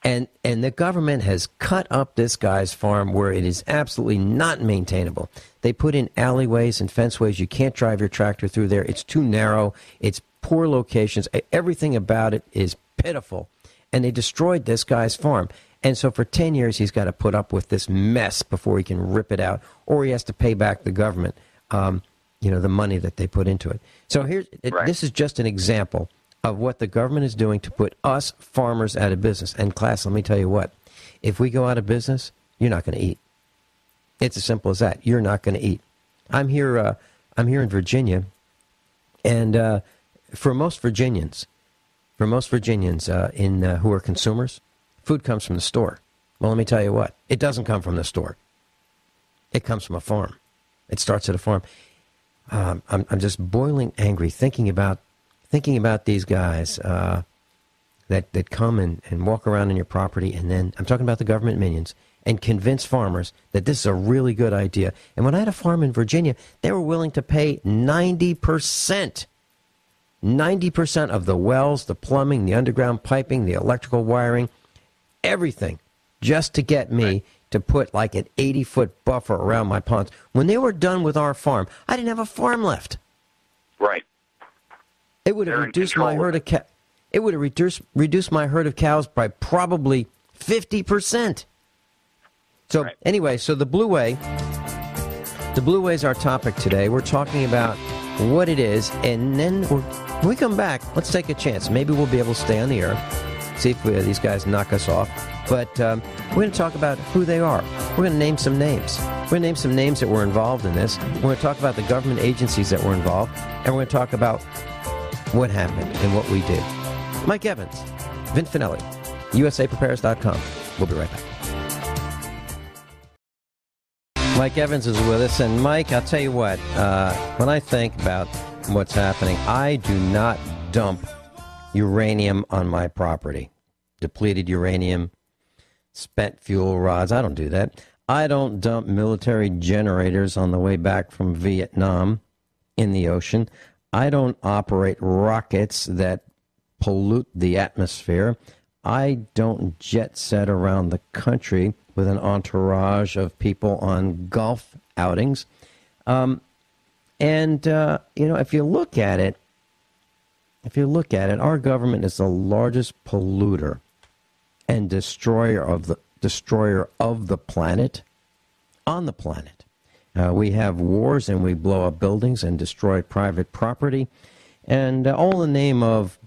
and the government has cut up this guy's farm where it is absolutely not maintainable. They put in alleyways and fenceways. You can't drive your tractor through there. It's too narrow. It's poor locations. Everything about it is pitiful, and they destroyed this guy's farm. And so for 10 years, he's got to put up with this mess before he can rip it out, or he has to pay back the government, the money that they put into it. So this is just an example of what the government is doing to put us farmers out of business. And class, let me tell you what, if we go out of business, you're not going to eat. It's as simple as that. You're not going to eat. I'm here in Virginia, and for most Virginians who are consumers, food comes from the store. Well, let me tell you what, it doesn't come from the store. It comes from a farm. It starts at a farm. I'm just boiling angry thinking about these guys that come and walk around in your property, and then I'm talking about the government minions, and convince farmers that this is a really good idea. And when I had a farm in Virginia, they were willing to pay 90% of the wells, the plumbing, the underground piping, the electrical wiring, everything, just to get me to put like an 80-foot buffer around my ponds. When they were done with our farm, I didn't have a farm left. Right. It would have reduced my herd of It would have reduced my herd of cows by probably 50%. So anyway, so the Blue Way is our topic today. We're talking about what it is, and then when we come back, let's take a chance. Maybe we'll be able to stay on the air, see if these guys knock us off. But we're going to talk about who they are. We're going to name some names. We're going to name some names that were involved in this. We're going to talk about the government agencies that were involved, and we're going to talk about what happened and what we did. Mike Evans, Vince Finelli, USAPrepares.com. We'll be right back. Mike Evans is with us, and Mike, I'll tell you what, when I think about what's happening, I do not dump uranium on my property. Depleted uranium, spent fuel rods, I don't do that. I don't dump military generators on the way back from Vietnam in the ocean. I don't operate rockets that pollute the atmosphere. I don't jet set around the country with an entourage of people on golf outings. If you look at it, our government is the largest polluter and destroyer of the planet on the planet. We have wars and we blow up buildings and destroy private property, and all in the name of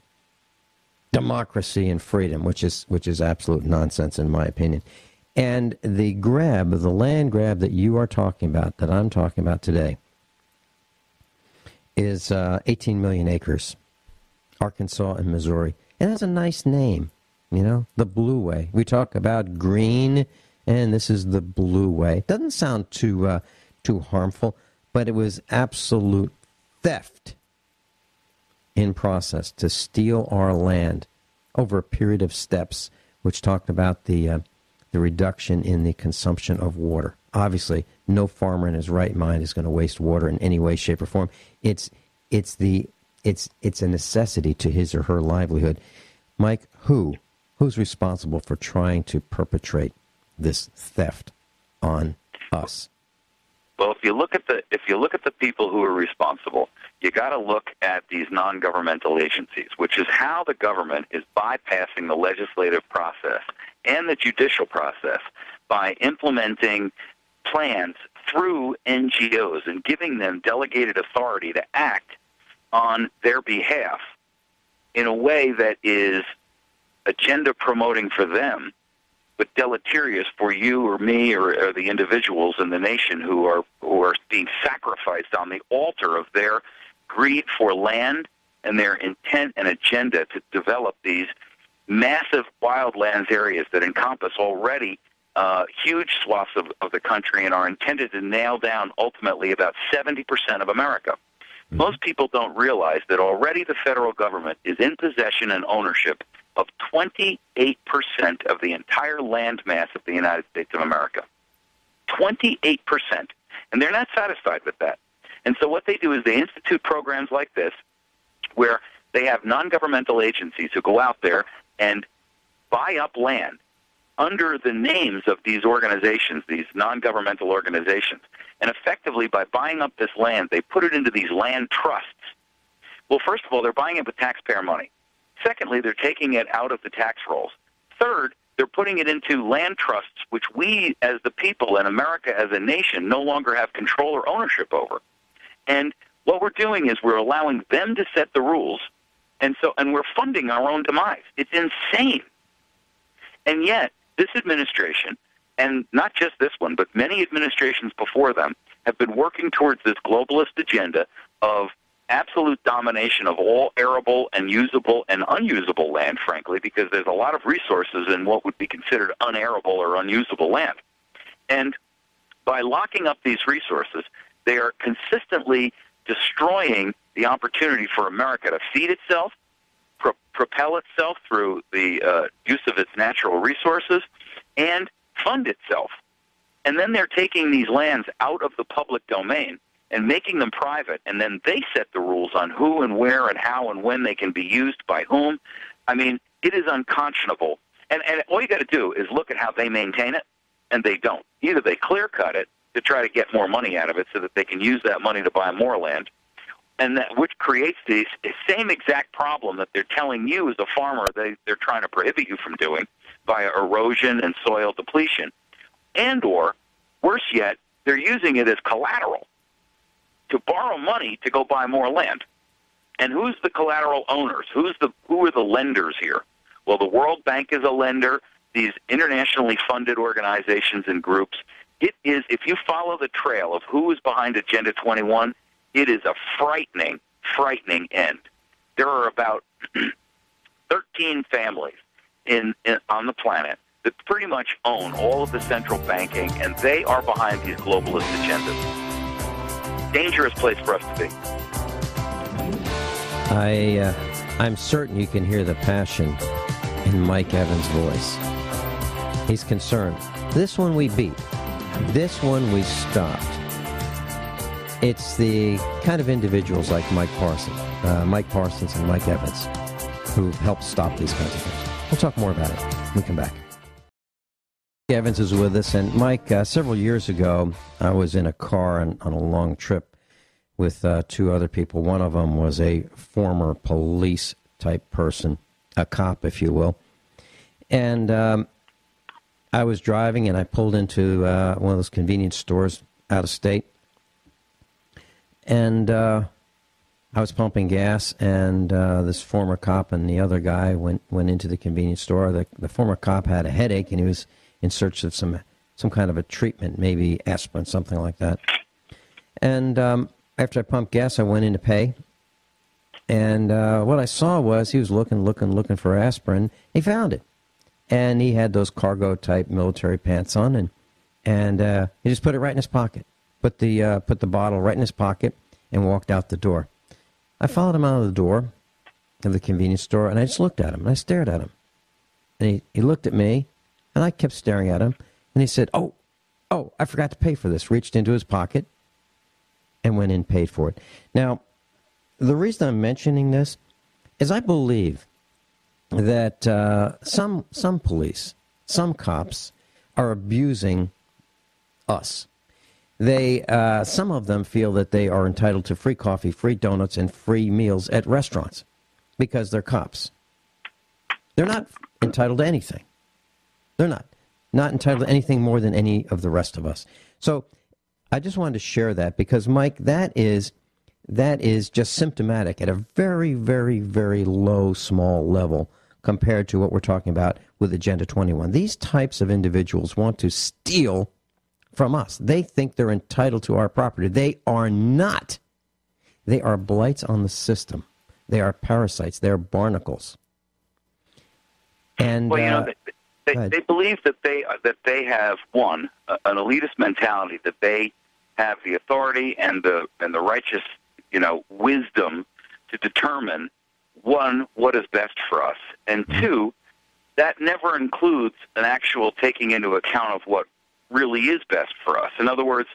democracy and freedom, which is absolute nonsense in my opinion. And the land grab that you are talking about, that I'm talking about today, is 18 million acres, Arkansas and Missouri. And that's a nice name, the Blue Way. We talk about green, and this is the Blue Way. It doesn't sound too harmful, but it was absolute theft in process to steal our land over a period of steps, which talked about the reduction in the consumption of water. Obviously, no farmer in his right mind is going to waste water in any way, shape, or form. It's a necessity to his or her livelihood. Mike, who's responsible for trying to perpetrate this theft on us? Well, if you look at the people who are responsible, you got to look at these non-governmental agencies, which is how the government is bypassing the legislative process and the judicial process by implementing plans through NGOs and giving them delegated authority to act on their behalf in a way that is agenda promoting for them, but deleterious for you or me or the individuals in the nation who are being sacrificed on the altar of their greed for land and their intent and agenda to develop these massive wildlands areas that encompass already huge swaths of the country and are intended to nail down ultimately about 70% of America. Mm-hmm. Most people don't realize that already the federal government is in possession and ownership of 28% of the entire land mass of the United States of America. 28%. And they're not satisfied with that. And so what they do is they institute programs like this where they have non-governmental agencies who go out there and buy up land under the names of these organizations, these non-governmental organizations. And effectively, by buying up this land, they put it into these land trusts. Well, first of all, they're buying it with taxpayer money. Secondly, they're taking it out of the tax rolls. Third, they're putting it into land trusts, which we, as the people and America as a nation, no longer have control or ownership over. And what we're doing is we're allowing them to set the rules, and we're funding our own demise. It's insane. And yet, this administration, and not just this one, but many administrations before them, have been working towards this globalist agenda of absolute domination of all arable and usable and unusable land, frankly, because there's a lot of resources in what would be considered unarable or unusable land. And by locking up these resources, they are consistently destroying the opportunity for America to feed itself, propel itself through the use of its natural resources, and fund itself. And then they're taking these lands out of the public domain and making them private, and then they set the rules on who and where and how and when they can be used by whom. I mean, it is unconscionable. And all you got to do is look at how they maintain it, and they don't. Either they clear-cut it to try to get more money out of it so that they can use that money to buy more land, and that which creates the same exact problem that they're telling you as a farmer they're trying to prohibit you from doing via erosion and soil depletion. And or, worse yet, they're using it as collateral to borrow money to go buy more land. And who's the collateral owners? Who are the lenders here? Well, the World Bank is a lender, these internationally funded organizations and groups. It is, if you follow the trail of who is behind Agenda 21, it is a frightening, frightening end. There are about 13 families on the planet that pretty much own all of the central banking, and they are behind these globalist agendas. Dangerous place for us to be. I'm certain you can hear the passion in Mike Evans' voice. He's concerned. This one we beat. This one we stopped. It's the kind of individuals like Mike Parsons and Mike Evans who helped stop these kinds of things. We'll talk more about it when we come back. Evans is with us. And Mike, several years ago, I was in a car on a long trip with two other people. One of them was a former police type person, a cop, if you will. And I was driving, and I pulled into one of those convenience stores out of state. And I was pumping gas, and this former cop and the other guy went into the convenience store. The former cop had a headache, and he was in search of some kind of a treatment, maybe aspirin, something like that. And after I pumped gas, I went in to pay. And what I saw was he was looking for aspirin. He found it. And he had those cargo-type military pants on, and he just put it right in his pocket. Put the bottle right in his pocket and walked out the door. I followed him out of the door of the convenience store, and I just looked at him, and I stared at him. And he looked at me, and I kept staring at him, and he said, oh, I forgot to pay for this. Reached into his pocket and went in and paid for it. Now, the reason I'm mentioning this is I believe that some police, some cops, are abusing us. Some of them feel that they are entitled to free coffee, free donuts, and free meals at restaurants because they're cops. They're not entitled to anything. They're not entitled to anything more than any of the rest of us. So I just wanted to share that because, Mike, that is just symptomatic at a very, very, very low, small level compared to what we're talking about with Agenda 21. These types of individuals want to steal from us. They think they're entitled to our property. They are not. They are blights on the system. They are parasites. They are barnacles. And well, they believe that they have an elitist mentality, that they have the authority and the righteous wisdom to determine, one, what is best for us, and two, that never includes an actual taking into account of what really is best for us. In other words,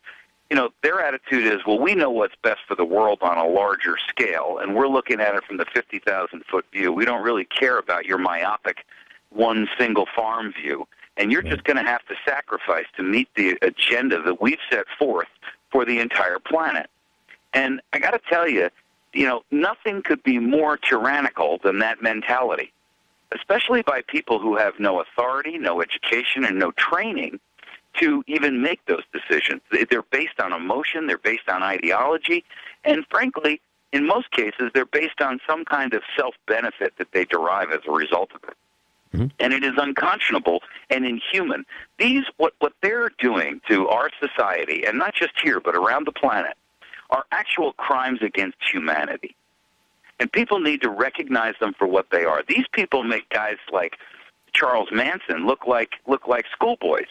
their attitude is, well, we know what's best for the world on a larger scale, and we're looking at it from the 50,000-foot view. We don't really care about your myopic one single farm view, and you're just going to have to sacrifice to meet the agenda that we've set forth for the entire planet. And I got to tell you, nothing could be more tyrannical than that mentality, especially by people who have no authority, no education, and no training to even make those decisions. They're based on emotion, they're based on ideology, and frankly, in most cases, they're based on some kind of self-benefit that they derive as a result of it. Mm-hmm. And it is unconscionable and inhuman. What they're doing to our society, and not just here, but around the planet, are actual crimes against humanity. And people need to recognize them for what they are. These people make guys like Charles Manson look like schoolboys,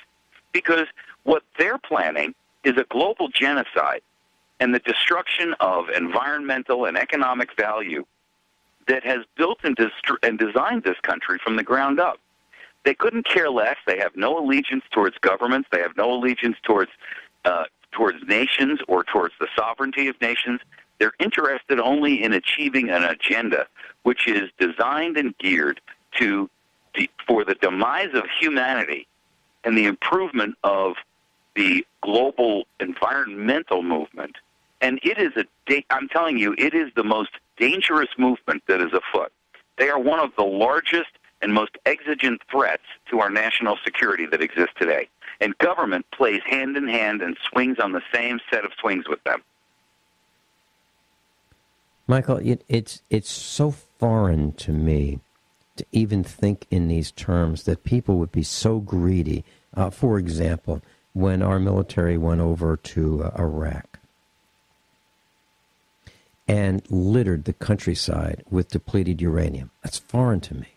because what they're planning is a global genocide and the destruction of environmental and economic value that has built and designed this country from the ground up. They couldn't care less. They have no allegiance towards governments. They have no allegiance towards nations or towards the sovereignty of nations. They're interested only in achieving an agenda which is designed and geared for the demise of humanity and the improvement of the global environmental movement. And I'm telling you, it is the most dangerous movement that is afoot. They are one of the largest and most exigent threats to our national security that exists today. And government plays hand in hand and swings on the same set of swings with them. Michael, it's so foreign to me to even think in these terms that people would be so greedy. For example, when our military went over to Iraq and littered the countryside with depleted uranium. That's foreign to me.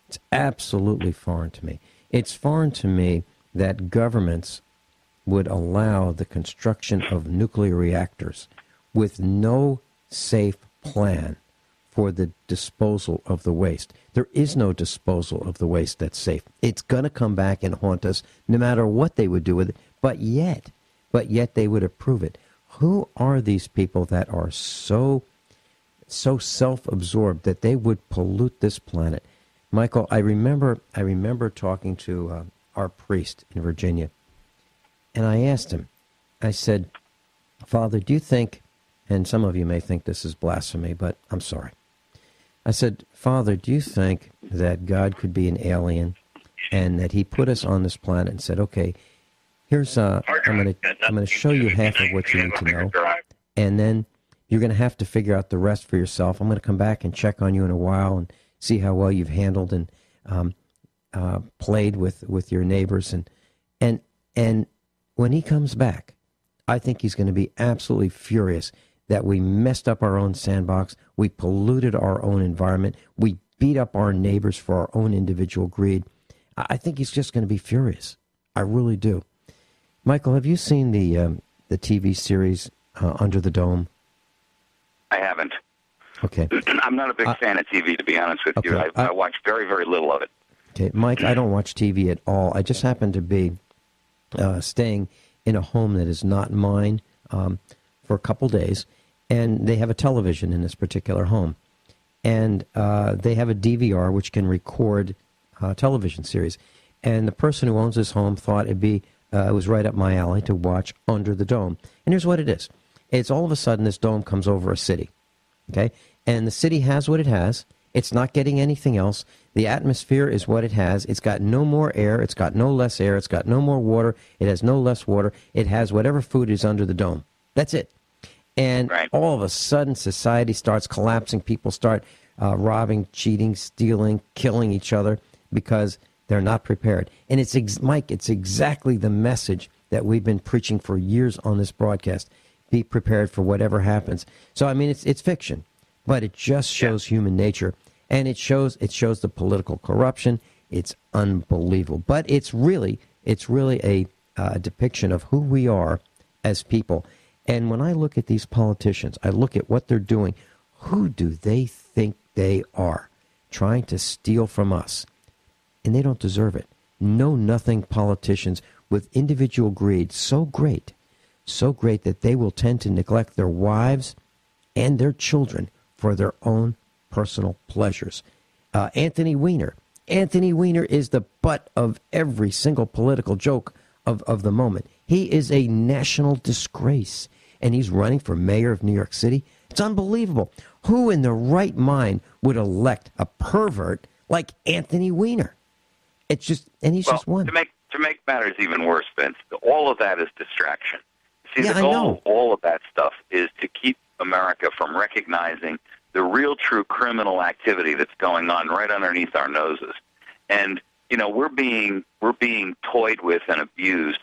It's absolutely foreign to me. It's foreign to me that governments would allow the construction of nuclear reactors with no safe plan for the disposal of the waste. There is no disposal of the waste that's safe. It's going to come back and haunt us no matter what they would do with it, but yet they would approve it. Who are these people that are so self-absorbed that they would pollute this planet? Michael, I remember talking to our priest in Virginia. And I asked him, I said, Father, do you think, and some of you may think this is blasphemy, but I'm sorry. I said, Father, do you think that God could be an alien and that he put us on this planet and said, okay, here's, I'm going to show you half of what you need to know, and then you're going to have to figure out the rest for yourself. I'm going to come back and check on you in a while and see how well you've handled and played with your neighbors. And when he comes back, I think he's going to be absolutely furious that we messed up our own sandbox, we polluted our own environment, we beat up our neighbors for our own individual greed. I think he's just going to be furious. I really do. Michael, have you seen the TV series Under the Dome? I haven't. Okay. I'm not a big fan of TV, to be honest with you. I watch very, very little of it. Okay, Mike, I don't watch TV at all. I just happen to be staying in a home that is not mine for a couple days, and they have a television in this particular home. And they have a DVR which can record television series. And the person who owns this home thought it was right up my alley to watch Under the Dome. And here's what it is. It's all of a sudden this dome comes over a city, okay? And the city has what it has. It's not getting anything else. The atmosphere is what it has. It's got no more air. It's got no less air. It's got no more water. It has no less water. It has whatever food is under the dome. That's it. And all of a sudden, society starts collapsing. People start robbing, cheating, stealing, killing each other because they're not prepared. And it's Mike, it's exactly the message that we've been preaching for years on this broadcast. Be prepared for whatever happens. So, I mean, it's fiction, but it just shows human nature. And it shows the political corruption. It's unbelievable. But it's really a depiction of who we are as people. And when I look at these politicians, I look at what they're doing. Who do they think they are? Trying to steal from us. And they don't deserve it. Know-nothing politicians with individual greed so great that they will tend to neglect their wives and their children for their own personal pleasures. Anthony Weiner is the butt of every single political joke of the moment. He is a national disgrace, and he's running for mayor of New York City. It's unbelievable. Who in their right mind would elect a pervert like Anthony Weiner? It's just, and he's just one. To make matters even worse, Vince, all of that is distraction. See, yeah, the goal of all of that stuff is to keep America from recognizing the real, true criminal activity that's going on right underneath our noses. And we're being toyed with and abused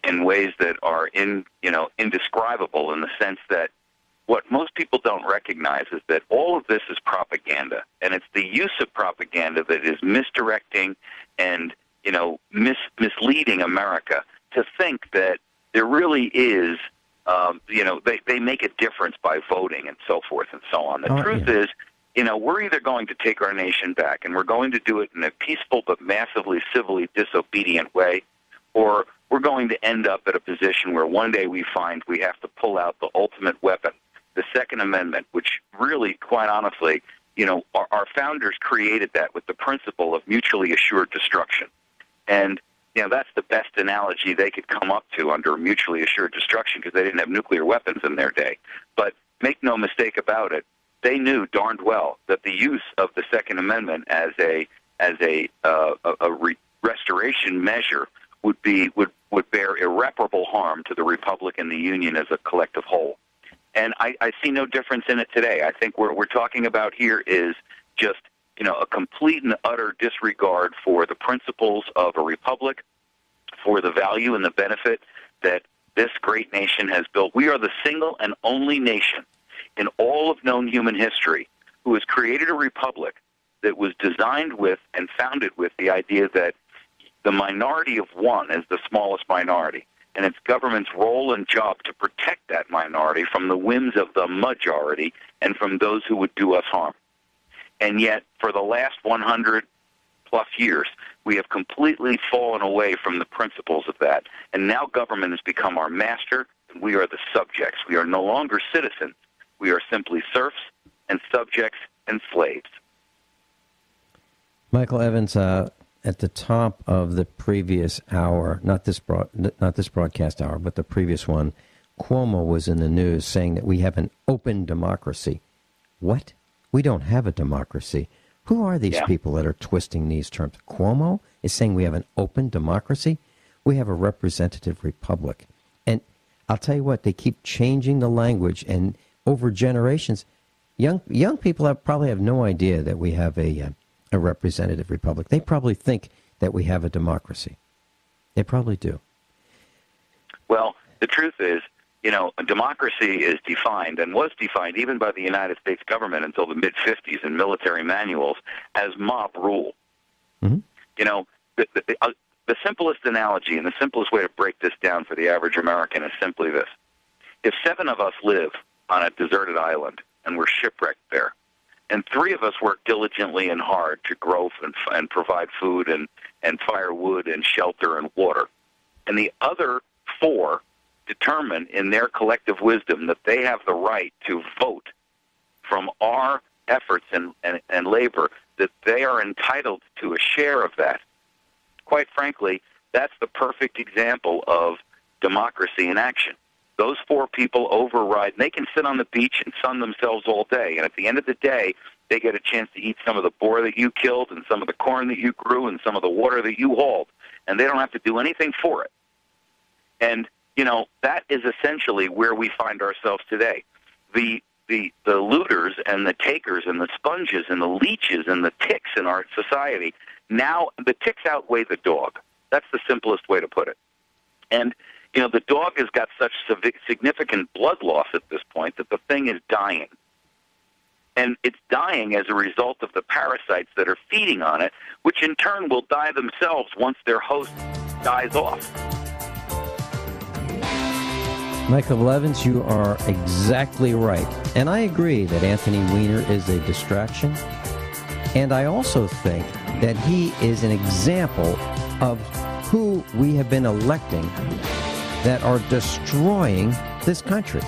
in ways that are indescribable, in the sense that what most people don't recognize is that all of this is propaganda, and it's the use of propaganda that is misdirecting and misleading America to think that there really is, they make a difference by voting and so forth and so on. The truth is, we're either going to take our nation back, and we're going to do it in a peaceful but massively civilly disobedient way, or we're going to end up at a position where one day we find we have to pull out the ultimate weapon, the Second Amendment, which really, quite honestly, our founders created that with the principle of mutually assured destruction. And that's the best analogy they could come up to under mutually assured destruction, because they didn't have nuclear weapons in their day. But make no mistake about it, they knew darned well that the use of the Second Amendment as a restoration measure would bear irreparable harm to the Republic and the Union as a collective whole. And I see no difference in it today. I think what we're talking about here is just a complete and utter disregard for the principles of a republic, for the value and the benefit that this great nation has built. We are the single and only nation in all of known human history who has created a republic that was designed with and founded with the idea that the minority of one is the smallest minority, and it's government's role and job to protect that minority from the whims of the majority and from those who would do us harm. And yet, for the last 100-plus years, we have completely fallen away from the principles of that. And now government has become our master, and we are the subjects. We are no longer citizens. We are simply serfs and subjects and slaves. Michael Evans, at the top of the previous hour, not this broadcast hour, but the previous one, Cuomo was in the news saying that we have an open democracy. What? We don't have a democracy. Who are these people that are twisting these terms? Cuomo is saying we have an open democracy? We have a representative republic. And I'll tell you what, they keep changing the language, and over generations, young people probably have no idea that we have a representative republic. They probably think that we have a democracy. They probably do. Well, the truth is, a democracy is defined and was defined even by the United States government until the mid-'50s in military manuals as mob rule. Mm-hmm. The simplest analogy and the simplest way to break this down for the average American is simply this. If 7 of us live on a deserted island and we're shipwrecked there, and 3 of us work diligently and hard to grow and provide food and firewood and shelter and water, and the other 4 determine in their collective wisdom that they have the right to vote from our efforts and labor, that they are entitled to a share of that. Quite frankly, that's the perfect example of democracy in action. Those 4 people override, and they can sit on the beach and sun themselves all day, and at the end of the day, they get a chance to eat some of the boar that you killed and some of the corn that you grew and some of the water that you hauled, and they don't have to do anything for it. And that is essentially where we find ourselves today. The looters and the takers and the sponges and the leeches and the ticks in our society, now the ticks outweigh the dog. That's the simplest way to put it. And, the dog has got such significant blood loss at this point that the thing is dying. And it's dying as a result of the parasites that are feeding on it, which in turn will die themselves once their host dies off. Michael Evans, you are exactly right. And I agree that Anthony Weiner is a distraction. And I also think that he is an example of who we have been electing that are destroying this country.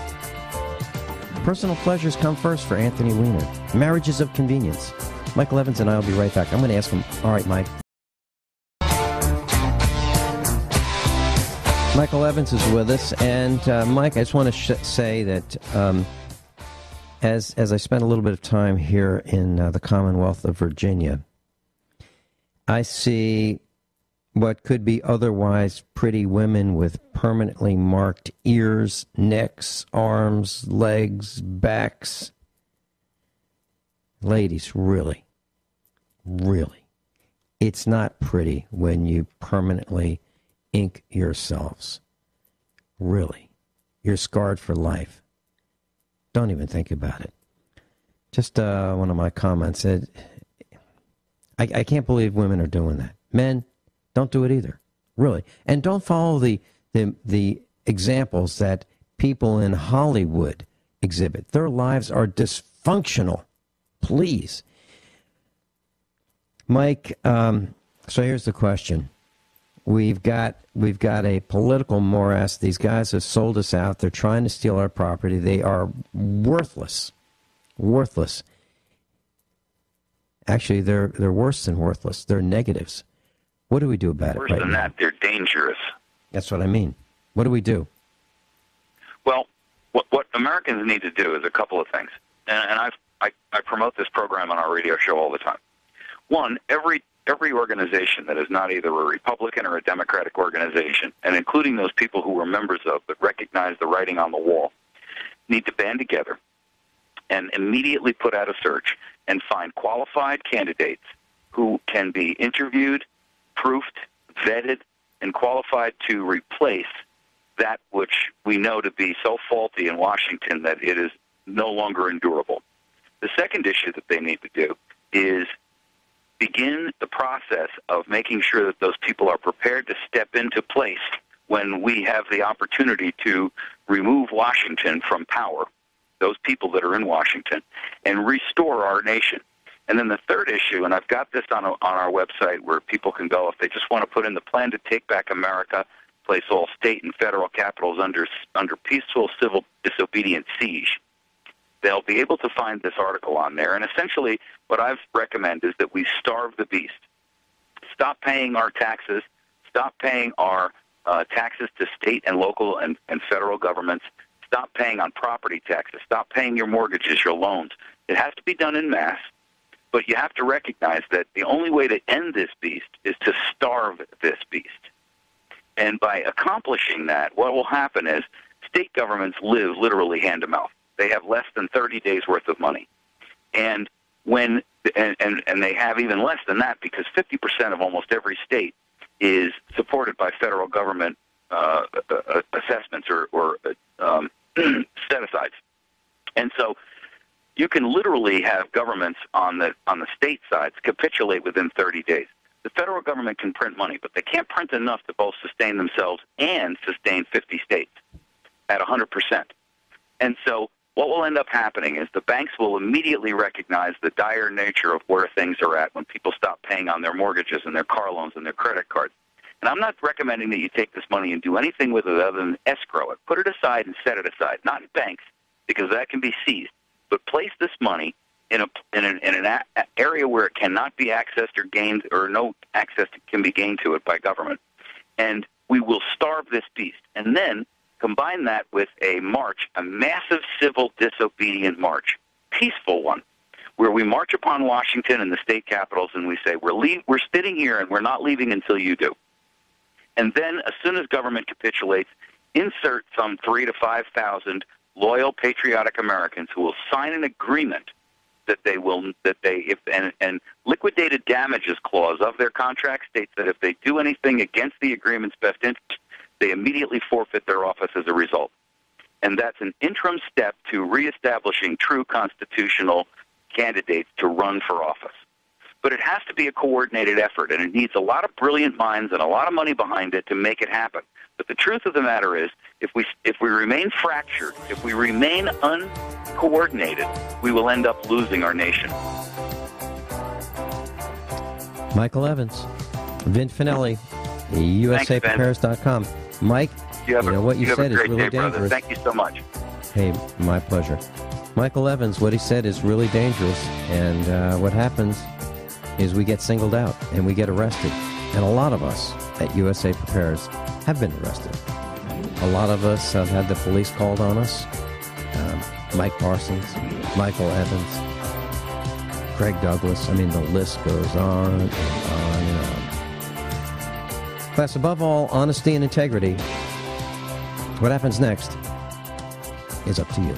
Personal pleasures come first for Anthony Weiner. Marriages of convenience. Michael Evans and I will be right back. I'm going to ask him, all right, Mike. Michael Evans is with us, and Mike, I just want to say that as I spent a little bit of time here in the Commonwealth of Virginia, I see what could be otherwise pretty women with permanently marked ears, necks, arms, legs, backs. Ladies, really, it's not pretty when you permanently ink yourselves. Really. You're scarred for life. Don't even think about it. Just one of my comments said, I can't believe women are doing that. Men, don't do it either. Really. And don't follow the examples that people in Hollywood exhibit. Their lives are dysfunctional. Please. Mike, so here's the question. We've got a political morass. These guys have sold us out. They're trying to steal our property. They are worthless. Worthless. Actually, they're worse than worthless. They're negatives. What do we do about it right now? Worse than that, they're dangerous. That's what I mean. What do we do? Well, what Americans need to do is a couple of things. And I promote this program on our radio show all the time. One, every organization that is not either a Republican or a Democratic organization, and including those people who were members of but recognize the writing on the wall, need to band together and immediately put out a search and find qualified candidates who can be interviewed, proofed, vetted, and qualified to replace that which we know to be so faulty in Washington that it is no longer endurable. The second issue that they need to do is begin the process of making sure that those people are prepared to step into place when we have the opportunity to remove Washington from power, those people that are in Washington, and restore our nation. And then the third issue, and I've got this on our website where people can go if they just want to put in the plan to take back America, place all state and federal capitals under peaceful civil disobedient siege. They'll be able to find this article on there. And essentially what I've recommended is that we starve the beast. stop paying our taxes, stop paying our taxes to state and local and federal governments, stop paying on property taxes, stop paying your mortgages, your loans. It has to be done en masse, but you have to recognize that the only way to end this beast is to starve this beast. And by accomplishing that, what will happen is state governments live literally hand to mouth. They have less than 30 days worth of money. And when and they have even less than that, because 50% of almost every state is supported by federal government assessments or set-asides. And so you can literally have governments on the state sides capitulate within 30 days. The federal government can print money, but they can't print enough to both sustain themselves and sustain 50 states at 100%. And so what will end up happening is the banks will immediately recognize the dire nature of where things are at when people stop paying on their mortgages and their car loans and their credit cards. And I'm not recommending that you take this money and do anything with it other than escrow it. Put it aside and set it aside, not in banks, because that can be seized. But place this money in an area where it cannot be accessed or gained, or no access can be gained to it by government. And we will starve this beast. And then combine that with a march, a massive civil disobedient march, peaceful one, where we march upon Washington and the state capitals and we say, we're sitting here and we're not leaving until you do. And then as soon as government capitulates, insert some 3,000 to 5,000 loyal, patriotic Americans who will sign an agreement and liquidated damages clause of their contract states that if they do anything against the agreement's best interest, they immediately forfeit their office as a result. And that's an interim step to reestablishing true constitutional candidates to run for office. But it has to be a coordinated effort, and it needs a lot of brilliant minds and a lot of money behind it to make it happen. But the truth of the matter is, if we remain fractured, if we remain uncoordinated, we will end up losing our nation. Michael Evans, Vin Finelli, USAprepares.com. Mike, you know what you said is really dangerous. Brother. Thank you so much. Hey, my pleasure. Michael Evans, what he said is really dangerous, and what happens is we get singled out and we get arrested. And a lot of us at USA Prepares have been arrested. A lot of us have had the police called on us. Mike Parsons, Michael Evans, Craig Douglas. I mean, the list goes on and on and on. But above all, honesty and integrity. What happens next is up to you.